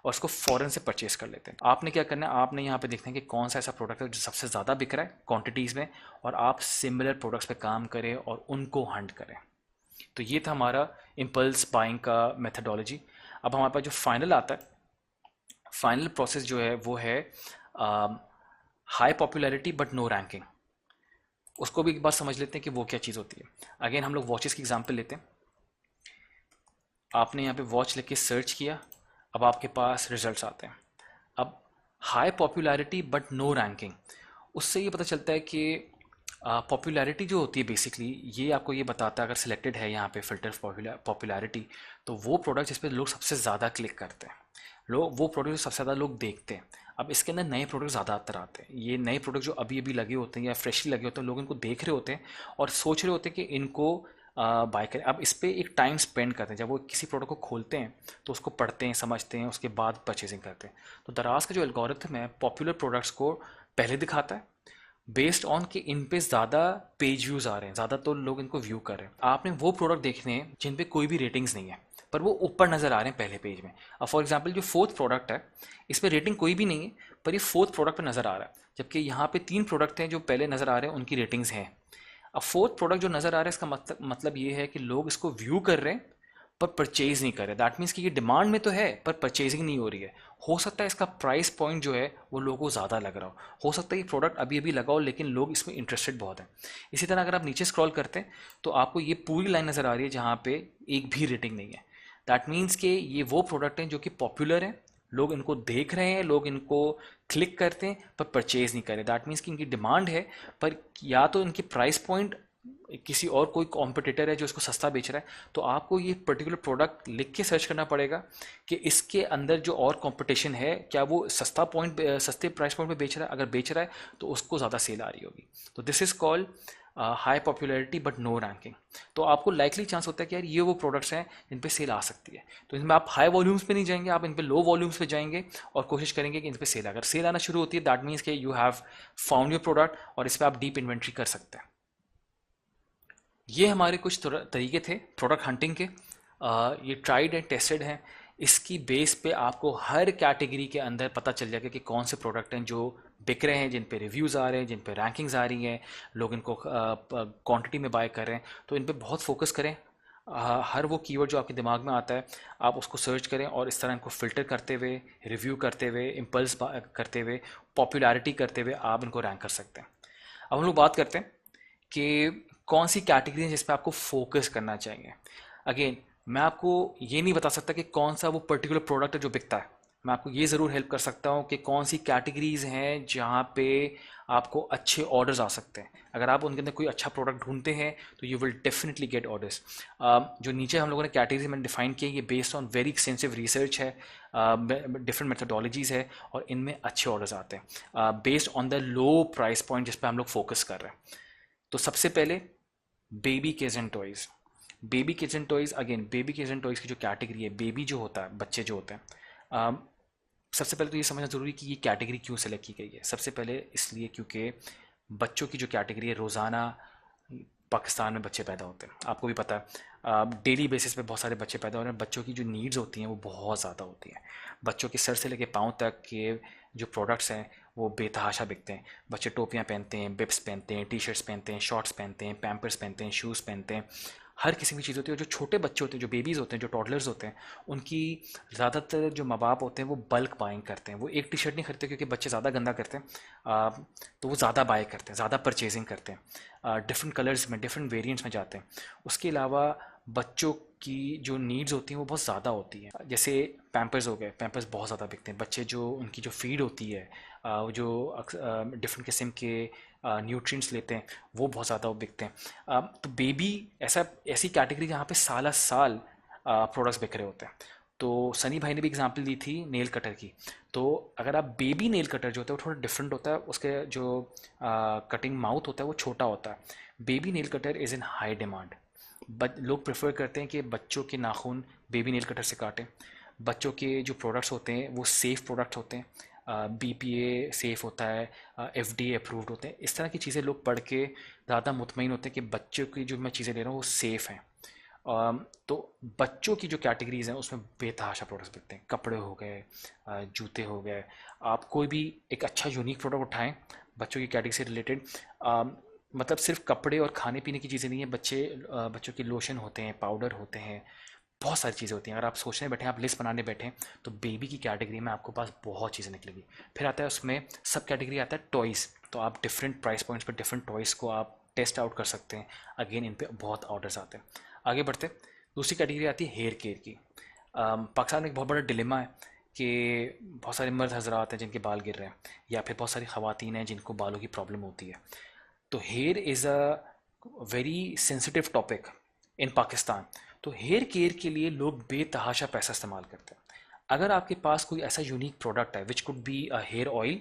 और उसको फ़ौरन से परचेज़ कर लेते हैं। आपने क्या करना है, आपने यहाँ पे देखना है कि कौन सा ऐसा प्रोडक्ट है जो सबसे ज़्यादा बिक रहा है क्वांटिटीज़ में, और आप सिमिलर प्रोडक्ट्स पे काम करें और उनको हंट करें। तो ये था हमारा इम्पल्स बाइंग का मेथडोलॉजी। अब हमारे पास जो फाइनल आता है, फाइनल प्रोसेस जो है वो है high popularity but no ranking. उसको भी एक बार समझ लेते हैं कि वो क्या चीज़ होती है। अगेन हम लोग वॉचेस की एग्जांपल लेते हैं। आपने यहाँ पे वॉच लेके सर्च किया, अब आपके पास रिजल्ट्स आते हैं। अब high popularity but no ranking, उससे ये पता चलता है कि पॉपुलैरिटी जो होती है बेसिकली ये आपको ये बताता है, अगर सिलेक्टेड है यहाँ पे फिल्टर पॉपुलैरिटी, तो वो प्रोडक्ट जिस पे लोग सबसे ज़्यादा क्लिक करते हैं, लोग वो प्रोडक्ट जो सबसे ज़्यादा लोग देखते हैं। अब इसके अंदर नए प्रोडक्ट ज़्यादातर आते हैं, ये नए प्रोडक्ट जो अभी अभी लगे होते हैं या फ्रेशली लगे होते हैं, लोग इनको देख रहे होते हैं और सोच रहे होते हैं कि इनको बाय करें। अब इस पर एक टाइम स्पेंड करते हैं, जब वो किसी प्रोडक्ट को खोलते हैं तो उसको पढ़ते हैं, समझते हैं, उसके बाद परचेजिंग करते हैं। तो दराज का जो एल्गोरिथम है पॉपुलर प्रोडक्ट्स को पहले दिखाता है बेस्ड ऑन कि इन पे ज़्यादा पेज व्यूज़ आ रहे हैं, ज़्यादा तो लोग इनको व्यू कर रहे हैं। आपने वो प्रोडक्ट देखने हैं जिन पे कोई भी रेटिंग्स नहीं है पर वो ऊपर नज़र आ रहे हैं पहले पेज में। अब फॉर एग्जांपल जो फोर्थ प्रोडक्ट है इस पर रेटिंग कोई भी नहीं है पर ये फोर्थ प्रोडक्ट पे नज़र आ रहा है, जबकि यहाँ पे 3 प्रोडक्ट हैं जो पहले नज़र आ रहे हैं उनकी रेटिंग्स हैं। अब फोर्थ प्रोडक्ट जो नज़र आ रहा है इसका मतलब ये है कि लोग इसको व्यू कर रहे हैं पर परचेज नहीं कर रहे। दैट मीन्स कि ये डिमांड में तो है पर परचेजिंग नहीं हो रही है। हो सकता है इसका प्राइस पॉइंट जो है वो लोगों को ज़्यादा लग रहा हो सकता है ये प्रोडक्ट अभी अभी लगा हो लेकिन लोग इसमें इंटरेस्टेड बहुत हैं। इसी तरह अगर आप नीचे स्क्रॉल करते हैं तो आपको ये पूरी लाइन नज़र आ रही है जहाँ पे एक भी रेटिंग नहीं है। दैट मीन्स कि ये वो प्रोडक्ट हैं जो कि पॉपुलर हैं, लोग इनको देख रहे हैं, लोग इनको क्लिक करते हैं पर परचेज नहीं कर रहे। दैट मीन्स कि इनकी डिमांड है पर या तो इनकी प्राइस पॉइंट किसी और कोई कॉम्पिटिटर है जो इसको सस्ता बेच रहा है, तो आपको ये पर्टिकुलर प्रोडक्ट लिख के सर्च करना पड़ेगा कि इसके अंदर जो और कंपटीशन है क्या वो सस्ते प्राइस पॉइंट पे बेच रहा है। अगर बेच रहा है तो उसको ज़्यादा सेल आ रही होगी। तो this is called high popularity but no ranking. तो आपको लाइकली चांस होता है कि यार ये वो प्रोडक्ट्स हैं जिन पे सेल आ सकती है, तो इनमें आप हाई वॉल्यूम्स पे नहीं जाएंगे, आप इन पे लो वॉल्यूम्स पे जाएंगे और कोशिश करेंगे कि इन पे सेल, अगर सेल आना शुरू होती है दैट मीन्स कि you have found your product और इस पर आप डीप इन्वेंट्री कर सकते हैं। ये हमारे कुछ तरीके थे प्रोडक्ट हंटिंग के। ये ट्राइड एंड टेस्टेड हैं। इसकी बेस पे आपको हर कैटेगरी के अंदर पता चल जाएगा कि कौन से प्रोडक्ट हैं जो बिक रहे हैं, जिन पे रिव्यूज़ आ रहे हैं, जिन पे रैंकिंग्स आ रही हैं, लोग इनको क्वांटिटी में बाय कर रहे हैं। तो इन पे बहुत फोकस करें। हर वो कीवर्ड जो आपके दिमाग में आता है आप उसको सर्च करें और इस तरह इनको फ़िल्टर करते हुए, रिव्यू करते हुए, इम्पल्स करते हुए, पॉपुलैरिटी करते हुए आप इनको रैंक कर सकते हैं। अब हम लोग बात करते हैं कि कौन सी कैटेगरी है जिस पे आपको फोकस करना चाहिए। अगेन मैं आपको ये नहीं बता सकता कि कौन सा वो पर्टिकुलर प्रोडक्ट है जो बिकता है। मैं आपको ये ज़रूर हेल्प कर सकता हूँ कि कौन सी कैटेगरीज हैं जहाँ पे आपको अच्छे ऑर्डर्स आ सकते हैं। अगर आप उनके अंदर कोई अच्छा प्रोडक्ट ढूंढते हैं तो you will definitely get orders. जो नीचे हम लोगों ने कैटेगरी में डिफाइन किया ये based on very extensive research है, डिफरेंट मेथडोलॉजीज़ है और इनमें अच्छे ऑर्डर्स आते हैं based on the low price point जिस पर हम लोग फोकस कर रहे हैं। तो सबसे पहले baby kids and toys. Baby kids and toys, again baby kids and toys की जो कैटेगरी है, बेबी जो होता है, बच्चे जो होते हैं, सबसे पहले तो ये समझना ज़रूरी है कि ये कैटेगरी क्यों सेलेक्ट की गई है। सबसे पहले इसलिए क्योंकि बच्चों की जो कैटेगरी है, रोज़ाना पाकिस्तान में बच्चे पैदा होते हैं, आपको भी पता है, डेली बेसिस पे बहुत सारे बच्चे पैदा हो रहे हैं। बच्चों की जो नीड्स होती हैं वो बहुत ज़्यादा होती हैं। बच्चों के सर से लेके पाँव तक के जो प्रोडक्ट्स हैं वो बेतहाशा बिकते हैं। बच्चे टोपियाँ पहनते हैं, बिब्स पहनते हैं, टी शर्ट्स पहनते हैं, शॉर्ट्स पहनते हैं, पैम्पर्स पहनते हैं, शूज़ पहनते हैं, हर किस्म की चीज़ होती है। और जो छोटे बच्चे होते हैं, जो बेबीज़ होते हैं, जो टॉडलर्स होते हैं, उनकी ज़्यादातर जो माँ बाप होते हैं वो बल्क बाइंग करते हैं। वो एक टी शर्ट नहीं खरीदते क्योंकि बच्चे ज़्यादा गंदा करते हैं, तो वो ज़्यादा बाय करते हैं, ज़्यादा परचेजिंग करते हैं, डिफरेंट कलर्स में, डिफरेंट वेरिएंट्स में जाते हैं। उसके अलावा बच्चों की जो नीड्स होती हैं वो बहुत ज़्यादा होती हैं। जैसे पैम्पर्स हो गए, पैम्पर्स बहुत ज़्यादा बिकते हैं। बच्चे जो उनकी जो फीड होती है, वो जो डिफरेंट किस्म के न्यूट्रिएंट्स लेते हैं वो बहुत ज़्यादा बिकते हैं। तो बेबी ऐसी कैटेगरी जहाँ पे साल साल प्रोडक्ट्स बिक रहे होते हैं। तो सनी भाई ने भी एग्जांपल दी थी नेल कटर की। तो अगर आप बेबी नेल कटर जो होता है वो थोड़ा डिफरेंट होता है, उसके जो कटिंग माउथ होता है वो छोटा होता है। Baby nail cutter is in high demand, but लोग प्रेफर करते हैं कि बच्चों के नाखून बेबी नेल कटर से काटें। बच्चों के जो प्रोडक्ट्स होते हैं वो सेफ़ प्रोडक्ट्स होते हैं, BPA सेफ़ होता है, FDA अप्रूव्ड होते हैं। इस तरह की चीज़ें लोग पढ़ के ज़्यादा मुतमईन होते हैं कि बच्चों की जो मैं चीज़ें ले रहा हूँ वो सेफ़ हैं। तो बच्चों की जो कैटेगरीज़ हैं उसमें बेतहाशा प्रोडक्ट्स बिकते हैं, कपड़े हो गए, जूते हो गए। आप कोई भी एक अच्छा यूनिक प्रोडक्ट उठाएं बच्चों की कैटेगरी से रिलेटेड। मतलब सिर्फ कपड़े और खाने पीने की चीज़ें नहीं है, बच्चों के लोशन होते हैं, पाउडर होते हैं, बहुत सारी चीज़ें होती हैं। अगर आप सोचने बैठे, आप लिस्ट बनाने बैठे, तो बेबी की कैटेगरी में आपको पास बहुत चीज़ें निकलेगी। फिर आता है उसमें सब कैटेगरी आता है टॉयज़। तो आप डिफरेंट प्राइस पॉइंट्स पर डिफरेंट टॉयज़ को आप टेस्ट आउट कर सकते हैं। अगेन इन पे बहुत ऑर्डर्स आते हैं। आगे बढ़ते, दूसरी कैटेगरी आती है हेयर केयर की। पाकिस्तान में एक बहुत बड़ा डिलेमा है कि बहुत सारे मर्द हजरात हैं जिनके बाल गिर रहे हैं, या फिर बहुत सारी ख़वातीन हैं जिनको बालों की प्रॉब्लम होती है। तो here is a very sensitive topic in Pakistan. तो हेयर केयर के लिए लोग बेतहाशा पैसा इस्तेमाल करते हैं। अगर आपके पास कोई ऐसा यूनिक प्रोडक्ट है which could be a hair oil,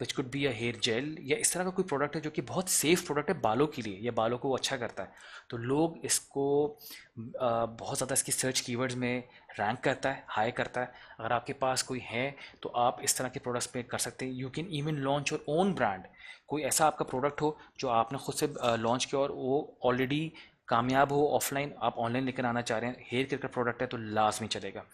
which could be a hair gel, या इस तरह का कोई प्रोडक्ट है जो कि बहुत सेफ प्रोडक्ट है बालों के लिए या बालों को वो अच्छा करता है, तो लोग इसको बहुत ज़्यादा इसकी सर्च कीवर्ड्स में रैंक करता है, हाई करता है। अगर आपके पास कोई है तो आप इस तरह के प्रोडक्ट्स पे कर सकते हैं। You can even launch your own brand. कोई ऐसा आपका प्रोडक्ट हो जो आपने खुद से लॉन्च किया और वो ऑलरेडी कामयाब हो ऑफलाइन, आप ऑनलाइन लेकर आना चाह रहे हैं, हेयर केयर का प्रोडक्ट है तो लाजमी चलेगा।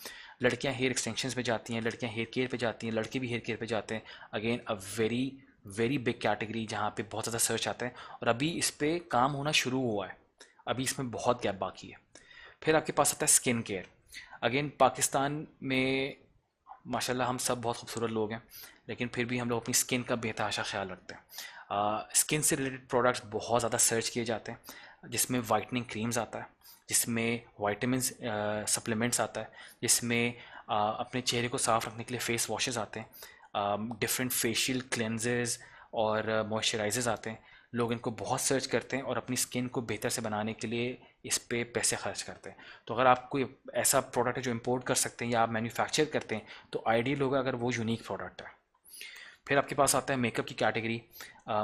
लड़कियां हेयर एक्सटेंशंस पे जाती हैं, लड़कियां हेयर केयर पे जाती हैं, लड़के भी हेयर केयर पे जाते हैं। Again a very very big category जहाँ पे बहुत ज़्यादा सर्च आता है, और अभी इस पे काम होना शुरू हुआ है, अभी इसमें बहुत गैप बाकी है। फिर आपके पास आता है स्किन केयर। अगेन पाकिस्तान में माशाल्लाह हम सब बहुत खूबसूरत लोग हैं, लेकिन फिर भी हम लोग अपनी स्किन का बेतहाशा ख्याल रखते हैं। स्किन से रिलेटेड प्रोडक्ट्स बहुत ज़्यादा सर्च किए जाते हैं, जिसमें वाइटनिंग क्रीम्स आता है, जिसमें वाइटामिन्स सप्लीमेंट्स आता है, जिसमें अपने चेहरे को साफ़ रखने के लिए फेस वॉशेस आते हैं, डिफरेंट फेशियल क्लेंजर्स और मॉइस्चराइजर्स आते हैं। लोग इनको बहुत सर्च करते हैं और अपनी स्किन को बेहतर से बनाने के लिए इस पे पैसे खर्च करते हैं। तो अगर आप कोई ऐसा प्रोडक्ट है जो इंपोर्ट कर सकते हैं या आप मैन्युफैक्चर करते हैं, तो आइडियल होगा अगर वो यूनिक प्रोडक्ट है। फिर आपके पास आता है मेकअप की कैटेगरी।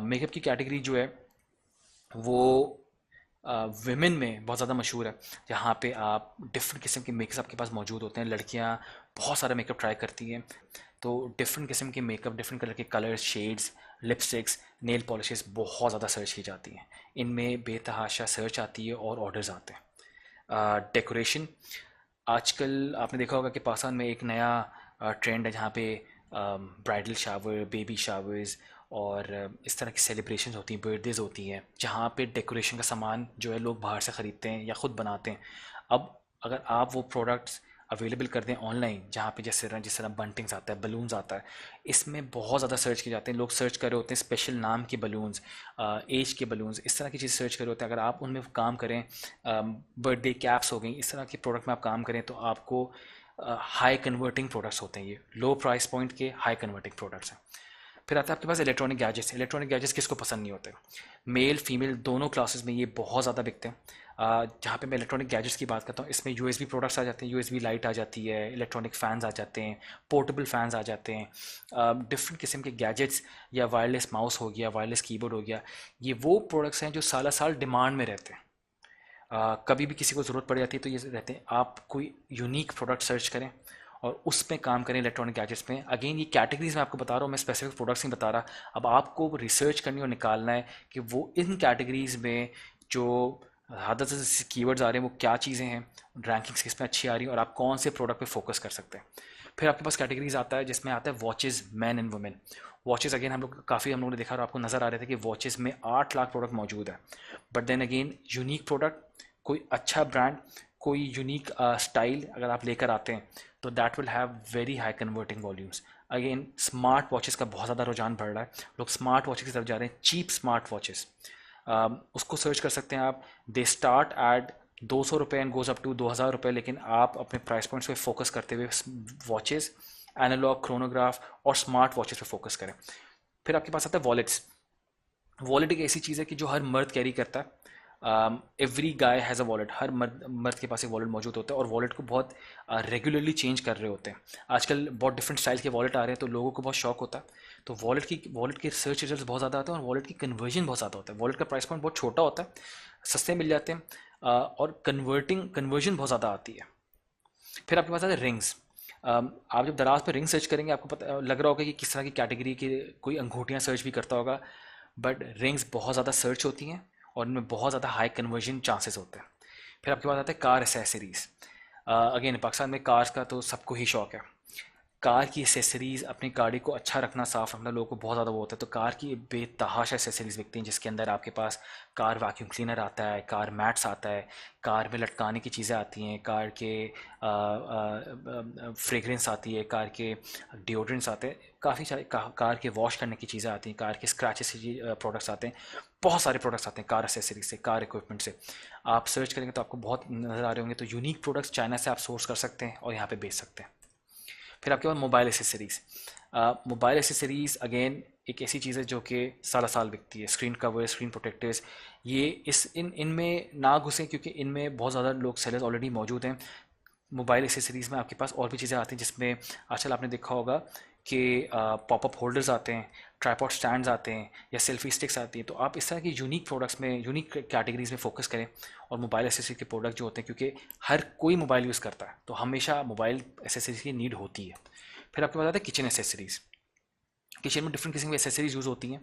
मेकअप की कैटेगरी जो है वो विमेन में बहुत ज़्यादा मशहूर है, जहाँ पे आप डिफरेंट किस्म के मेकअप आपके पास मौजूद होते हैं। लड़कियाँ बहुत सारा मेकअप ट्राई करती हैं, तो डिफरेंट किस्म के मेकअप, डिफरेंट कलर के colours, shades, lipsticks, nail polishes बहुत ज़्यादा सर्च की जाती हैं। इनमें बेतहाशा सर्च आती है और ऑर्डर्स आते हैं। डेकोरेशन, आजकल आपने देखा होगा कि पाकिस्तान में एक नया ट्रेंड है जहाँ पे ब्राइडल शावर, बेबी शावर्स और इस तरह की सेलिब्रेशंस होती हैं, बर्थडेज होती हैं, जहाँ पे डेकोरेशन का सामान जो है लोग बाहर से ख़रीदते हैं या ख़ुद बनाते हैं। अब अगर आप वो प्रोडक्ट्स अवेलेबल कर दें ऑनलाइन, जहाँ पे जिस तरह बंटिंग्स आता है, बलून्स आता है, इसमें बहुत ज़्यादा सर्च किए जाते हैं। लोग सर्च कर रहे होते हैं स्पेशल नाम के बलून्स, एज के बलून्स, इस तरह की चीज़ सर्च कर रहे होते हैं। अगर आप उनमें काम करें, बर्थडे कैप्स हो गई, इस तरह के प्रोडक्ट में आप काम करें, तो आपको हाई कन्वर्टिंग प्रोडक्ट्स होते हैं। ये लो प्राइस पॉइंट के हाई कन्वर्टिंग प्रोडक्ट्स हैं। फिर आता है आपके पास इलेक्ट्रॉनिक गैजेट्स। इलेक्ट्रॉनिक गैजेट्स किसको पसंद नहीं होते? मेल फीमेल दोनों क्लासेस में ये बहुत ज़्यादा बिकते हैं। जहाँ पे मैं इलेक्ट्रॉनिक गैजेट्स की बात करता हूँ, इसमें यूएसबी प्रोडक्ट्स आ जाते हैं, यूएसबी लाइट आ जाती है, इलेक्ट्रॉनिक फ़ैन्स आ जाते हैं, पोर्टेबल फ़ैन्स आ जाते हैं, डिफरेंट किस्म के गैजेट्स, या वायरलेस माउस हो गया, वायरलेस कीबोर्ड हो गया। ये वो प्रोडक्ट्स हैं जो साल साल डिमांड में रहते हैं। कभी भी किसी को ज़रूरत पड़ जाती है तो ये रहते हैं। आप कोई यूनिक प्रोडक्ट सर्च करें और उस पे काम करें इलेक्ट्रॉनिक गैजेट्स में। अगेन ये कैटेगरीज मैं आपको बता रहा हूँ, मैं स्पेसिफिक प्रोडक्ट्स नहीं बता रहा। अब आपको रिसर्च करनी और निकालना है कि वो इन कैटेगरीज में जो ज़्यादा से कीवर्ड्स आ रहे हैं वो क्या चीज़ें हैं, रैंकिंग्स किस में अच्छी आ रही हैं, और आप कौन से प्रोडक्ट पे फोकस कर सकते हैं। फिर आपके पास कैटेगरीज आता है जिसमें आता है watches, man and women. Watches again हम लोग काफ़ी, हम लोगों ने देखा और आपको नज़र आ रहे थे कि वॉचेज़ में 8 लाख प्रोडक्ट मौजूद है। But then again unique product, कोई अच्छा ब्रांड, कोई यूनिक स्टाइल अगर आप लेकर आते हैं, तो that will have very high converting volumes. Again smart watches का बहुत ज़्यादा रुझान बढ़ रहा है, लोग स्मार्ट वॉचेस की तरफ जा रहे हैं, चीप स्मार्ट वॉचेस। उसको सर्च कर सकते हैं आप। दे स्टार्ट एट 200 रुपये एंड गोज़ अप टू 2000 रुपये, लेकिन आप अपने प्राइस पॉइंट्स पे फोकस करते हुए वॉचेस, एनालॉग, क्रोनोग्राफ और स्मार्ट वॉचेस पे फोकस करें। फिर आपके पास आता है वॉलेट्स। वॉलेट एक ऐसी चीज़ है कि जो हर मर्द कैरी करता है। Every guy has a wallet, हर मर्द मर्द के पास एक वॉलेट मौजूद होता है, और वॉलेट को बहुत रेगुलरली चेंज कर रहे होते हैं। आजकल बहुत डिफरेंट स्टाइल के वॉलेट आ रहे हैं, तो लोगों को बहुत शौक होता है। तो वॉलेट के सर्च रिजल्ट बहुत ज़्यादा आते हैं और वॉलेट की कन्वर्जन बहुत ज़्यादा होता है। वॉलेट का प्राइस पॉइंट बहुत छोटा होता है, सस्ते मिल जाते हैं, और कन्वर्जन बहुत ज़्यादा आती है। फिर आपके पास आते हैं रिंग्स। आप जब दराज पर रिंग सर्च करेंगे आपको पता लग रहा होगा कि किस तरह की कैटेगरी की कोई अंगूठियाँ सर्च भी करता होगा, बट रिंग्स बहुत ज़्यादा सर्च होती हैं और इनमें बहुत ज़्यादा हाई कन्वर्जन चांसेस होते हैं। फिर आपके पास आता है कार एसेसरीज़। अगेन पाकिस्तान में कार्स का तो सबको ही शौक है। कार की एसेसरीज़, अपनी गाड़ी को अच्छा रखना, साफ़ रखना लोगों को बहुत ज़्यादा वो होता है, तो कार की बेतहाशा एसेसरीज़ बिकती हैं जिसके अंदर आपके पास कार वैक्यूम क्लीनर आता है, कार मैट्स आता है, कार में लटकाने की चीज़ें आती हैं, कार के फ्रेगरेंस आती है, कार के डिओड्रेंट्स आते हैं, काफ़ी सारे कार के वॉश करने की चीज़ें आती हैं, कार के स्क्रैचेस प्रोडक्ट्स आते हैं, बहुत सारे प्रोडक्ट्स आते हैं कार एसेसरीज से, कार इक्विपमेंट से। आप सर्च करेंगे तो आपको बहुत नज़र आ रहे होंगे, तो यूनिक प्रोडक्ट्स चाइना से आप सोर्स कर सकते हैं और यहाँ पे बेच सकते हैं। फिर आपके पास mobile accessories. Mobile accessories again एक ऐसी चीज़ है जो कि साल साल बिकती है। स्क्रीन कवर, स्क्रीन प्रोटेक्टर्स, ये इनमें ना घुसें क्योंकि इनमें बहुत ज़्यादा लोग सेलर्स ऑलरेडी मौजूद हैं। मोबाइल एसेसरीज़ में आपके पास और भी चीज़ें आती हैं जिसमें आजकल आपने देखा होगा कि पॉपअप होल्डर्स आते हैं, ट्राइपॉड स्टैंड्स आते हैं या सेल्फी स्टिक्स आती हैं। तो आप इस तरह की यूनिक प्रोडक्ट्स में, यूनिक कैटेगरीज में फोकस करें और मोबाइल एसेसरी के प्रोडक्ट जो होते हैं, क्योंकि हर कोई मोबाइल यूज़ करता है तो हमेशा मोबाइल एसेसरीज की नीड होती है। फिर आपके पास आता है किचन एसेसरीज़। किचन में डिफरेंट किस्म की एसेसरीज यूज़ होती हैं।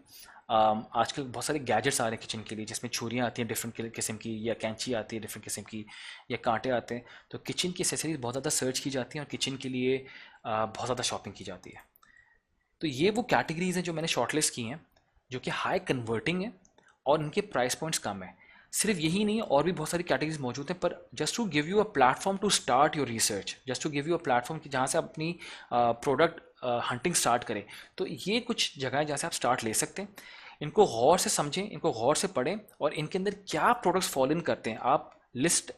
आजकल बहुत सारे गैजेट्स आ रहे हैं किचन के लिए जिसमें छुरियाँ आती हैं डिफरेंट किस्म की, या कैंची आती है डिफरेंट किस्म की, या कांटे आते हैं। तो किचन की एसेसरीज बहुत ज़्यादा सर्च की जाती हैं और किचन के लिए बहुत ज़्यादा शॉपिंग की जाती है। तो ये वो कैटेगरीज हैं जो मैंने शॉर्टलिस्ट की हैं, जो कि हाई कन्वर्टिंग है और इनके प्राइस पॉइंट्स कम है। सिर्फ यही नहीं है, और भी बहुत सारी कैटेगरीज मौजूद हैं, पर just to give you a platform to start your research, just to give you a platform कि जहाँ से अपनी प्रोडक्ट हंटिंग स्टार्ट करें। तो ये कुछ जगह है जहाँ से आप स्टार्ट ले सकते हैं। इनको गौर से समझें, इनको गौर से पढ़ें और इनके अंदर क्या प्रोडक्ट्स फॉलो इन करते हैं आप लिस्ट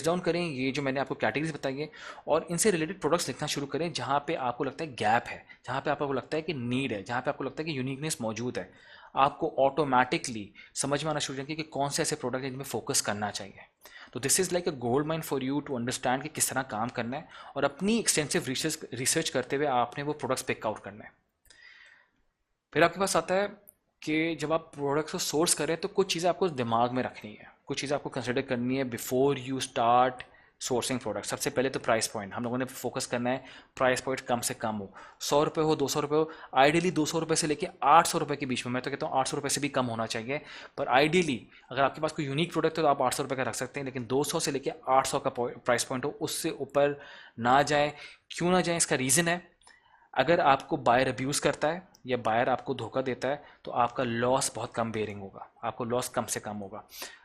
डाउन करें ये जो मैंने आपको कैटेगरीज बताई है, और इनसे रिलेटेड प्रोडक्ट्स लिखना शुरू करें जहाँ पे आपको लगता है गैप है, जहाँ पे आपको लगता है कि नीड है, जहाँ पे आपको लगता है कि यूनिकनेस मौजूद है। आपको ऑटोमेटिकली समझ में आना शुरू हो जाएंगे कि कौन से ऐसे प्रोडक्ट हैं जिनमें फोकस करना चाहिए। तो this is like a gold mine for you to understand कि किस तरह काम करना है, और अपनी एक्सटेंसिव रिसर्च करते हुए आपने वो प्रोडक्ट्स पिक आउट करना है। फिर आपके पास आता है कि जब आप प्रोडक्ट्स को सोर्स करें तो कुछ चीज़ें आपको दिमाग में रखनी है, कुछ चीज़ें आपको कंसिडर करनी है before you start sourcing product. सबसे पहले तो प्राइस पॉइंट, हम लोगों ने फोकस करना है प्राइस पॉइंट कम से कम हो। 100 रुपये हो, 200 रुपये हो, आइडियली 200 रुपये से लेके 800 रुपये के बीच में। मैं तो कहता हूँ 800 रुपये से भी कम होना चाहिए, पर आइडियली अगर आपके पास कोई यूनिक प्रोडक्ट है तो आप 800 रुपये का रख सकते हैं, लेकिन 200 से लेके 800 का प्राइस पॉइंट हो, उससे ऊपर ना जाए। क्यों ना जाए, इसका रीज़न है, अगर आपको बायर अब्यूज़ करता है या बायर आपको धोखा देता है तो आपका लॉस बहुत कम बेयरिंग होगा, आपको लॉस कम से कम होगा।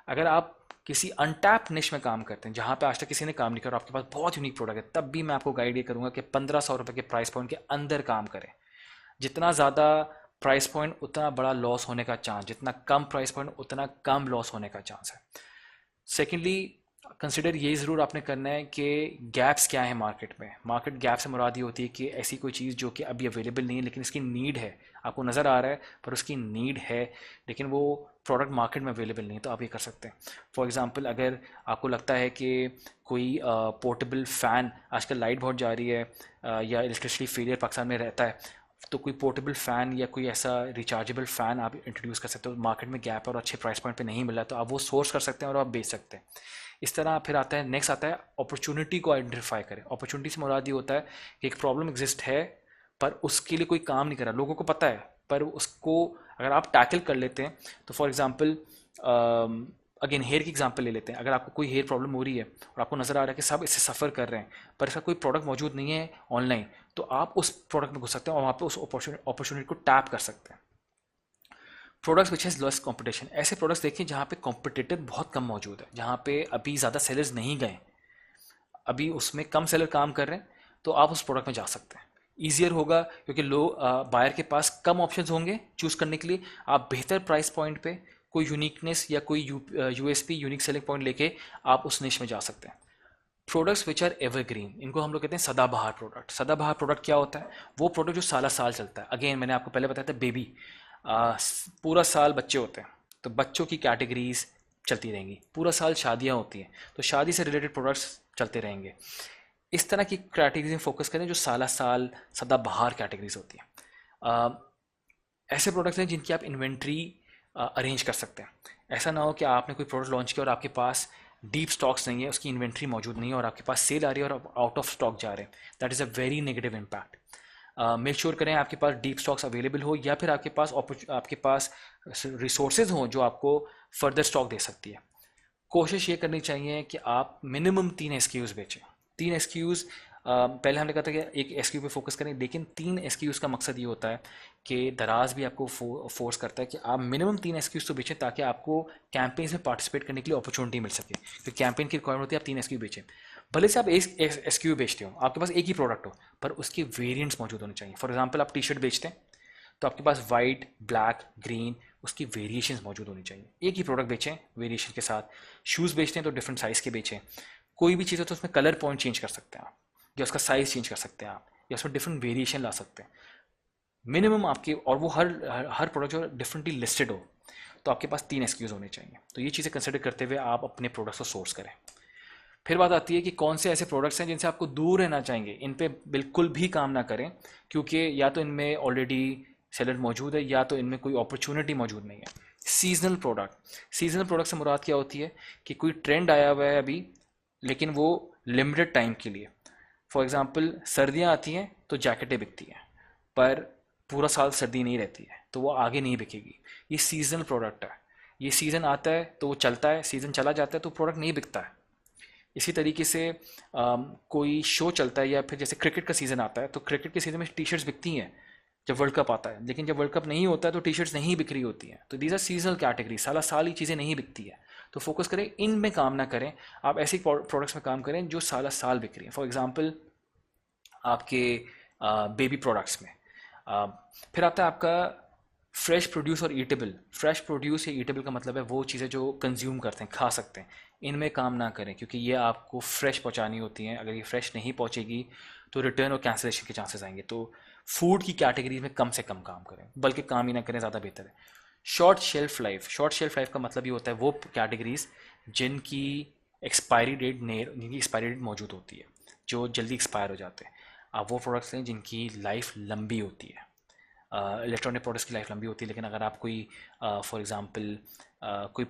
अगर आप किसी अनटैप निश में काम करते हैं जहाँ पे आज तक किसी ने काम नहीं करा, आपके पास बहुत यूनिक प्रोडक्ट है, तब भी मैं आपको गाइड ये करूँगा कि 1500 रुपये के प्राइस पॉइंट के अंदर काम करें। जितना ज़्यादा प्राइस पॉइंट उतना बड़ा लॉस होने का चांस, जितना कम प्राइस पॉइंट उतना कम लॉस होने का चांस है। सेकेंडली, कंसिडर ये ज़रूर आपने करना है कि गैप्स क्या है मार्केट में। मार्केट गैप से मुराद ये होती है कि ऐसी कोई चीज़ जो कि अभी अवेलेबल नहीं है लेकिन इसकी नीड है, आपको नज़र आ रहा है पर उसकी नीड है, लेकिन वो प्रोडक्ट मार्केट में अवेलेबल नहीं है, तो आप ये कर सकते हैं। फॉर एग्जांपल, अगर आपको लगता है कि कोई पोर्टेबल फ़ैन, आजकल लाइट बहुत जा रही है या इलेक्ट्रिसिटी फेलियर पाकिस्तान में रहता है, तो कोई पोर्टेबल फ़ैन या कोई ऐसा रिचार्जेबल फ़ैन आप इंट्रोड्यूस कर सकते हो। मार्केट में गैप है और अच्छे प्राइस पॉइंट पे नहीं मिला, तो आप वो सोर्स कर सकते हैं और आप बेच सकते हैं। इस तरह फिर आता है, नेक्स्ट आता है अपॉर्चुनिटी को आइडेंटिफाई करें। अपॉर्चुनिटी से मुराद ये होता है कि एक प्रॉब्लम एग्जिस्ट है पर उसके लिए कोई काम नहीं कर रहा, लोगों को पता है, पर उसको अगर आप टैकल कर लेते हैं। तो फॉर एग्जांपल, अगेन हेयर की एग्जांपल ले लेते हैं। अगर आपको कोई हेयर प्रॉब्लम हो रही है और आपको नज़र आ रहा है कि सब इससे सफ़र कर रहे हैं पर इसका कोई प्रोडक्ट मौजूद नहीं है ऑनलाइन, तो आप उस प्रोडक्ट में घुस सकते हैं और वहाँ पे उस अपॉर्चुनिटी को टैप कर सकते हैं। Products which has less competition, ऐसे प्रोडक्ट्स देखिए जहाँ पे कॉम्पिटिटर बहुत कम मौजूद है, जहाँ पे अभी ज़्यादा सेलर्स नहीं गए, अभी उसमें कम सेलर काम कर रहे हैं, तो आप उस प्रोडक्ट में जा सकते हैं। ईजियर होगा क्योंकि बायर के पास कम ऑप्शंस होंगे चूज़ करने के लिए। आप बेहतर प्राइस पॉइंट पे कोई यूनिकनेस या कोई यूएसपी, यूनिक सेलिंग पॉइंट लेके आप उस निश में जा सकते हैं। प्रोडक्ट्स विच आर एवरग्रीन, इनको हम लोग कहते हैं सदाबहार प्रोडक्ट। सदाबहार प्रोडक्ट क्या होता है? वो प्रोडक्ट जो साला साल चलता है। अगेन मैंने आपको पहले बताया था बेबी, पूरा साल बच्चे होते हैं तो बच्चों की कैटेगरीज चलती रहेंगी। पूरा साल शादियाँ होती हैं तो शादी से रिलेटेड प्रोडक्ट्स चलते रहेंगे। इस तरह की कैटेगरीज में फोकस करें जो साला साल सदाबहार कैटेगरीज होती हैं। ऐसे प्रोडक्ट्स हैं जिनकी आप इन्वेंट्री अरेंज कर सकते हैं। ऐसा ना हो कि आपने कोई प्रोडक्ट लॉन्च किया और आपके पास डीप स्टॉक्स नहीं है, उसकी इन्वेंट्री मौजूद नहीं है और आपके पास सेल आ रही है और आप आउट ऑफ स्टॉक जा रहे हैं, that is a very negative impact. Make sure करें आपके पास डीप स्टॉक्स अवेलेबल हो या फिर आपके पास रिसोर्सेज हों जो आपको फर्दर स्टॉक दे सकती है। कोशिश ये करनी चाहिए कि आप मिनिमम 3 SKUs बेचें। 3 SKUs, पहले हमने कहा था कि एक SKU पे फोकस करें, लेकिन 3 SKUs का मकसद ये होता है कि दराज भी आपको फोर्स करता है कि आप मिनिमम 3 SKUs तो बेचें ताकि आपको कैंपेन्स में पार्टिसिपेट करने के लिए अपॉर्चुनिटी मिल सके। तो कैंपेन की रिक्वायरमेंट होती है आप 3 SKU बेचें। भले से आप एक SKU बेचते हो, आपके पास एक ही प्रोडक्ट हो, पर उसके वेरिएंट्स मौजूद होने चाहिए। फॉर एग्जाम्पल आप टी-शर्ट बेचते हैं तो आपके पास वाइट, ब्लैक, ग्रीन, उसकी वेरिएशंस मौजूद होनी चाहिए। एक ही प्रोडक्ट बेचें वेरिएशन के साथ। शूज़ बेचते हैं तो डिफरेंट साइज़ के बेचें। कोई भी चीज़ हो तो उसमें कलर पॉइंट चेंज कर सकते हैं आप, या उसका साइज़ चेंज कर सकते हैं आप, या उसमें डिफरेंट वेरिएशन ला सकते हैं। मिनिमम आपके, और वो हर प्रोडक्ट जो डिफरेंटली लिस्टेड हो, तो आपके पास 3 SKUs होने चाहिए। तो ये चीज़ें कंसिडर करते हुए आप अपने प्रोडक्ट्स को सोर्स करें। फिर बात आती है कि कौन से ऐसे प्रोडक्ट्स हैं जिनसे आपको दूर रहना चाहिए, इन पे बिल्कुल भी काम ना करें, क्योंकि या तो इनमें ऑलरेडी सेलर मौजूद है या तो इनमें कोई अपॉर्चुनिटी मौजूद नहीं है। सीजनल प्रोडक्ट से मुराद क्या होती है कि कोई ट्रेंड आया हुआ है अभी, लेकिन वो लिमिटेड टाइम के लिए। फॉर एग्ज़ाम्पल सर्दियाँ आती हैं तो जैकेटें बिकती हैं, पर पूरा साल सर्दी नहीं रहती है तो वो आगे नहीं बिकेगी। ये सीजनल प्रोडक्ट है, ये सीज़न आता है तो वो चलता है, सीज़न चला जाता है तो प्रोडक्ट नहीं बिकता है। इसी तरीके से कोई शो चलता है या फिर जैसे क्रिकेट का सीज़न आता है तो क्रिकेट के सीज़न में टी शर्ट्स बिकती हैं जब वर्ल्ड कप आता है, लेकिन जब वर्ल्ड कप नहीं होता है तो टी शर्ट्स नहीं बिक रही होती हैं। तो दीज आर सीजनल कैटेगरी, साला साल ही चीज़ें नहीं बिकती है। तो फोकस करें, इन में काम ना करें, आप ऐसे प्रोडक्ट्स में काम करें जो साला साल बिक रही हैं। फॉर एग्जांपल आपके बेबी प्रोडक्ट्स में। आ, फिर आता है आपका फ्रेश प्रोड्यूस और ईटेबल। फ्रेश प्रोड्यूस या ईटेबल का मतलब है वो चीज़ें जो कंज्यूम करते हैं, खा सकते हैं। इनमें काम ना करें क्योंकि ये आपको फ्रेश पहुंचानी होती हैं। अगर ये फ्रेश नहीं पहुंचेगी तो रिटर्न और कैंसिलेशन के चांसेस आएंगे। तो फूड की कैटेगरीज में कम से कम काम करें, बल्कि काम ही ना करें, ज़्यादा बेहतर है। शॉर्ट शेल्फ लाइफ का मतलब ये होता है वो कैटेगरीज जिनकी जिनकी एक्सपायरी डेट मौजूद होती है, जो जल्दी एक्सपायर हो जाते हैं। आप वो प्रोडक्ट्स हैं जिनकी लाइफ लंबी होती है। इलेक्ट्रॉनिक प्रोडक्ट्स की लाइफ लंबी होती है, लेकिन अगर आप कोई फॉर एग्जांपल कोई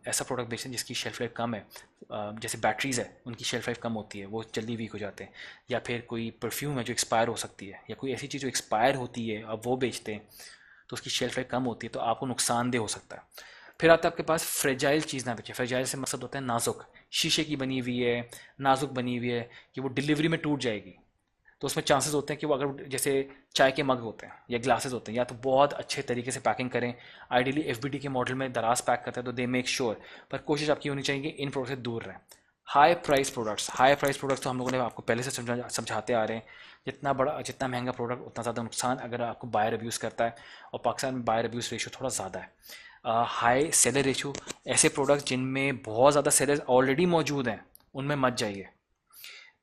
ऐसा प्रोडक्ट बेचते हैं जिसकी शेल्फ लाइफ कम है, जैसे बैटरीज़ है, उनकी शेल्फ लाइफ कम होती है, वो जल्दी वीक हो जाते हैं। या फिर कोई परफ्यूम है जो एक्सपायर हो सकती है, या कोई ऐसी चीज़ जो एक्सपायर होती है अब वो बेचते हैं तो उसकी शेल्फ लाइफ कम होती है, तो आपको नुकसानदेह हो सकता है। फिर आता है आपके पास फ्रेजाइल चीज़ ना बेचे। फ्रेजाइल से मकसद होता है नाजुक, शीशे की बनी हुई है, नाजुक बनी हुई है कि वो डिलीवरी में टूट जाएगी। तो उसमें चांसेस होते हैं कि वो, अगर जैसे चाय के मग होते हैं या ग्लासेस होते हैं, या तो बहुत अच्छे तरीके से पैकिंग करें। आइडियली एफबीडी के मॉडल में दराज पैक करते हैं तो दे मेक श्योर, पर कोशिश आपकी होनी चाहिए कि इन प्रोडक्ट से दूर रहें। हाई प्राइस प्रोडक्ट्स तो हम लोगों ने आपको पहले से समझाते आ रहे हैं। जितना महंगा प्रोडक्ट उतना ज़्यादा नुकसान अगर आपको बायर अब्यूज़ करता है, और पाकिस्तान में बायर अब्यूज़ रेशो थोड़ा ज़्यादा है। हाई सेलर रेशो, ऐसे प्रोडक्ट जिनमें बहुत ज़्यादा सेलर्स ऑलरेडी मौजूद हैं उनमें मत जाइए।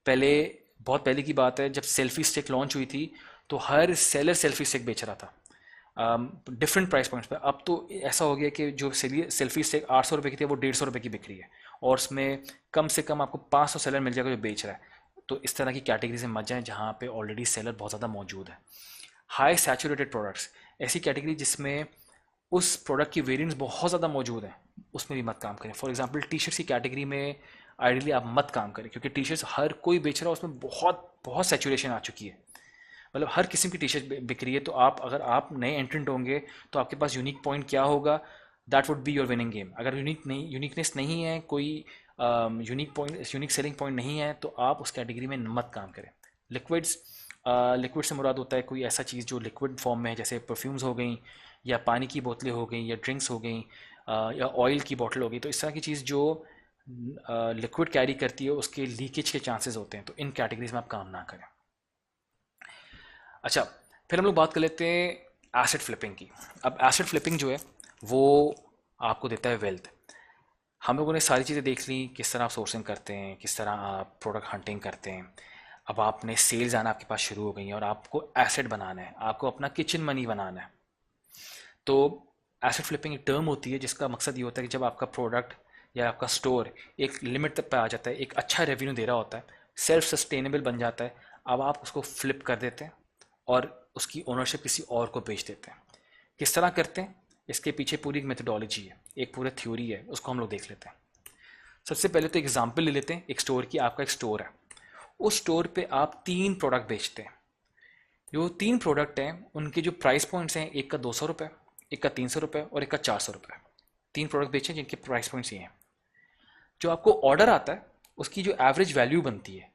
पहले, बहुत पहले की बात है, जब सेल्फी स्टिक लॉन्च हुई थी तो हर सेलर सेल्फी स्टिक बेच रहा था डिफरेंट प्राइस पॉइंट्स पे। अब तो ऐसा हो गया कि जो सेल्फी स्टिक 800 रुपये की थी वो 150 रुपये की बिक रही है, और उसमें कम से कम आपको 500 सेलर मिल जाएगा जो बेच रहा है। तो इस तरह की कैटेगरी से मत जाएं जहाँ पे ऑलरेडी सेलर बहुत ज़्यादा मौजूद है। हाई सैचुरेटेड प्रोडक्ट्स, ऐसी कैटेगरी जिसमें उस प्रोडक्ट की वेरिएंट्स बहुत ज़्यादा मौजूद हैं, उसमें भी मत काम करें। फॉर एग्जांपल टी शर्ट्स की कैटेगरी में आइडियली आप मत काम करें, क्योंकि टी शर्ट्स हर कोई बेच रहा है, उसमें बहुत बहुत सैचुरेशन आ चुकी है। मतलब हर किस्म की टी शर्ट बिक रही है। तो अगर आप नए एंट्रेंट होंगे तो आपके पास यूनिक पॉइंट क्या होगा, that would be your winning game. अगर यूनिकनेस नहीं है, कोई यूनिक सेलिंग पॉइंट नहीं है, तो आप उस कैटेगरी में मत काम करें। लिक्विड्स, लिक्विड से मुराद होता है कोई ऐसा चीज़ जो लिक्विड फॉर्म में है, जैसे परफ्यूम्स हो गई, या पानी की बोतलें हो गई, या ड्रिंक्स हो गई, या ऑयल की बोतल हो गई। तो इस तरह की चीज़ जो लिक्विड कैरी करती है उसके लीकेज के चांसेस होते हैं, तो इन कैटेगरीज में आप काम ना करें। अच्छा, फिर हम लोग बात कर लेते हैं एसेट फ्लिपिंग की। अब एसेट फ्लिपिंग जो है वो आपको देता है वेल्थ। हम लोगों ने सारी चीज़ें देख ली, किस तरह आप सोर्सिंग करते हैं, किस तरह आप प्रोडक्ट हंटिंग करते हैं। अब आपने सेल्स आना आपके पास शुरू हो गई है और आपको एसेट बनाना है, आपको अपना किचन मनी बनाना है। तो एसेट फ्लिपिंग एक टर्म होती है जिसका मकसद ये होता है कि जब आपका प्रोडक्ट या आपका स्टोर एक लिमिट तक पे आ जाता है, एक अच्छा रेवेन्यू दे रहा होता है, सेल्फ सस्टेनेबल बन जाता है, अब आप उसको फ्लिप कर देते हैं और उसकी ओनरशिप किसी और को बेच देते हैं। किस तरह करते हैं, इसके पीछे पूरी एक मेथडोलॉजी है, एक पूरा थ्योरी है, उसको हम लोग देख लेते हैं। सबसे पहले तो एग्जांपल ले लेते हैं एक स्टोर की। आपका एक स्टोर है, उस स्टोर पे आप 3 प्रोडक्ट बेचते हैं। जो 3 प्रोडक्ट हैं उनके जो प्राइस पॉइंट्स हैं, एक का 200 रुपये, एक का 300 रुपये और एक का 400 रुपये। 3 प्रोडक्ट बेचे जिनके प्राइस पॉइंट्स ये हैं। जो आपको ऑर्डर आता है उसकी जो एवरेज वैल्यू बनती है,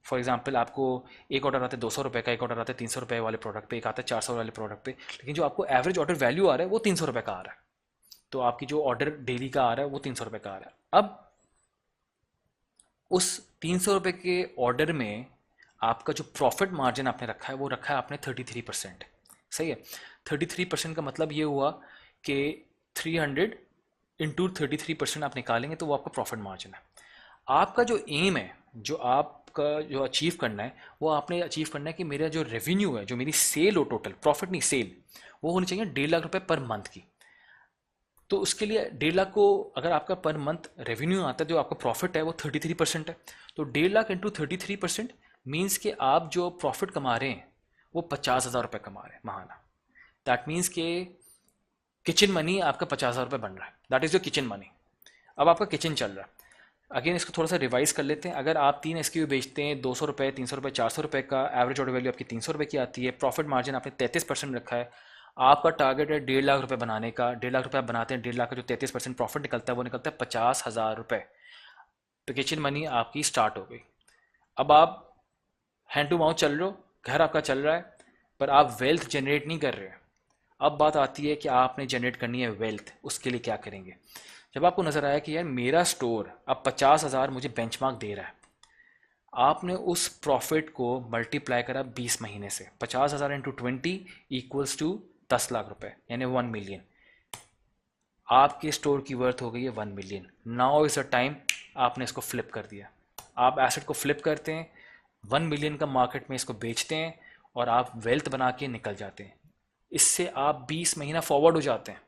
फॉर एग्जांपल आपको एक ऑर्डर आता है 200 रुपये का, एक ऑर्डर आता है 300 रुपये वाले प्रोडक्ट पे, एक आता है 400 वाले प्रोडक्ट पे, लेकिन जो आपको एवरेज ऑर्डर वैल्यू आ रहा है वो 300 रुपये का आ रहा है। तो आपकी जो ऑर्डर डेली का आ रहा है वो 300 रुपये का आ रहा है। अब उस 300 रुपये के ऑर्डर में आपका जो प्रॉफिट मार्जिन आपने रखा है वो रखा है आपने 33%। सही है। 33% का मतलब ये हुआ कि 300 × 33% आप निकालेंगे तो वो आपका प्रॉफिट मार्जिन है। आपका जो एम है, जो आपका जो अचीव करना है, वो आपने अचीव करना है कि मेरा जो रेवेन्यू है, जो मेरी सेल हो, टोटल प्रॉफिट नहीं सेल, वो होनी चाहिए 1.5 लाख रुपए पर मंथ की। तो उसके लिए 1.5 लाख को, अगर आपका पर मंथ रेवेन्यू आता है, जो आपका प्रॉफिट है वो 33% है, तो 1.5 लाख इंटू 33% मीन्स कि आप जो प्रॉफिट कमा रहे हैं वो 50,000 रुपये कमा रहे हैं महाना। दैट मीन्स कि किचन मनी आपका 50,000 रुपये बन रहा है। That is your kitchen money. अब आपका किचन चल रहा है। अगेन इसको थोड़ा सा रिवाइज कर लेते हैं। अगर आप 3 SKU बेचते हैं, 200 रुपये, 300 रुपये, 400 रुपये का, एवरेज ऑर्डर वैल्यू आपकी 300 रुपये की आती है, प्रॉफिट मार्जिन आपने 33% रखा है, आपका टारगेट है 1.5 लाख रुपये बनाने का। 1.5 लाख रुपये आप बनाते हैं, 1.5 लाख का जो 33% प्रॉफिट निकलता है वो निकलता है 50,000 रुपये। तो किचन मनी आपकी स्टार्ट हो गई। अब आप हैंड टू माउथ चल रहे हो, घर आपका चल रहा है, पर आप वेल्थ जनरेट नहीं कर रहे। अब बात आती है कि आपने जनरेट करनी है वेल्थ, उसके लिए क्या करेंगे। जब आपको नज़र आया कि यार मेरा स्टोर अब 50,000 मुझे बेंचमार्क दे रहा है, आपने उस प्रॉफिट को मल्टीप्लाई करा 20 महीने से। 50,000 इंटू 20 इक्वल्स टू 10 लाख रुपए, यानी 1 मिलियन। आपके स्टोर की वर्थ हो गई है 1 million. Now is a time, आपने इसको फ्लिप कर दिया। आप एसेट को फ्लिप करते हैं, 1 मिलियन का मार्केट में इसको बेचते हैं और आप वेल्थ बना के निकल जाते हैं। इससे आप 20 महीना फॉरवर्ड हो जाते हैं।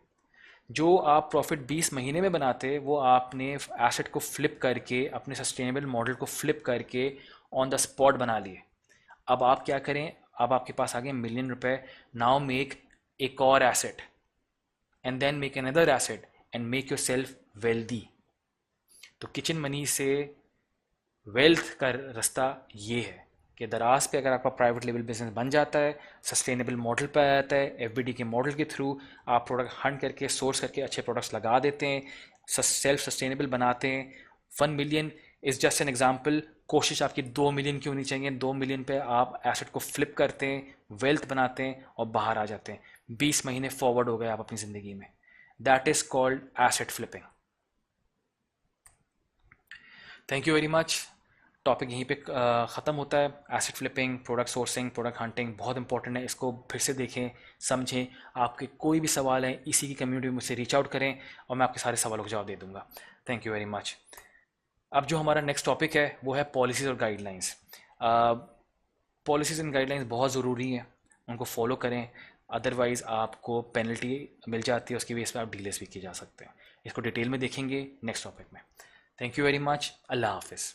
जो आप प्रॉफिट 20 महीने में बनाते वो आपने एसेट को फ्लिप करके, अपने सस्टेनेबल मॉडल को फ्लिप करके ऑन द स्पॉट बना लिए। अब आप क्या करें, अब आपके पास आ गए 1 मिलियन रुपए। नाउ मेक एक और asset and then make another asset and make yourself wealthy. तो किचन मनी से वेल्थ का रास्ता ये है कि दराज पे अगर आपका प्राइवेट लेवल बिजनेस बन जाता है, सस्टेनेबल मॉडल पे आ जाता है, एफबीडी के मॉडल के थ्रू आप प्रोडक्ट हंट करके, सोर्स करके अच्छे प्रोडक्ट्स लगा देते हैं, सेल्फ सस्टेनेबल बनाते हैं। 1 million is just an example. कोशिश आपकी 2 मिलियन की होनी चाहिए। 2 मिलियन पे आप एसेट को फ्लिप करते हैं, वेल्थ बनाते हैं और बाहर आ जाते हैं। 20 महीने फॉरवर्ड हो गए आप अपनी ज़िंदगी में। That is called asset flipping. Thank you very much. Topic यहीं पे ख़त्म होता है। Asset flipping, product sourcing, product hunting बहुत इंपॉर्टेंट है। इसको फिर से देखें, समझें। आपके कोई भी सवाल हैं इसी की कम्युनिटी में मुझसे रीच आउट करें और मैं आपके सारे सवालों का जवाब दे दूंगा। Thank you very much. अब जो हमारा नेक्स्ट टॉपिक है वो है पॉलिसीज़ और गाइडलाइंस। पॉलिसीज़ एंड गाइडलाइंस बहुत ज़रूरी हैं, उनको फॉलो करें, अदरवाइज़ आपको पेनल्टी मिल जाती है, उसकी बेस पर आप डीलेस भी किए जा सकते हैं। इसको डिटेल में देखेंगे नेक्स्ट टॉपिक में। Thank you very much. अल्लाह हाफिज़।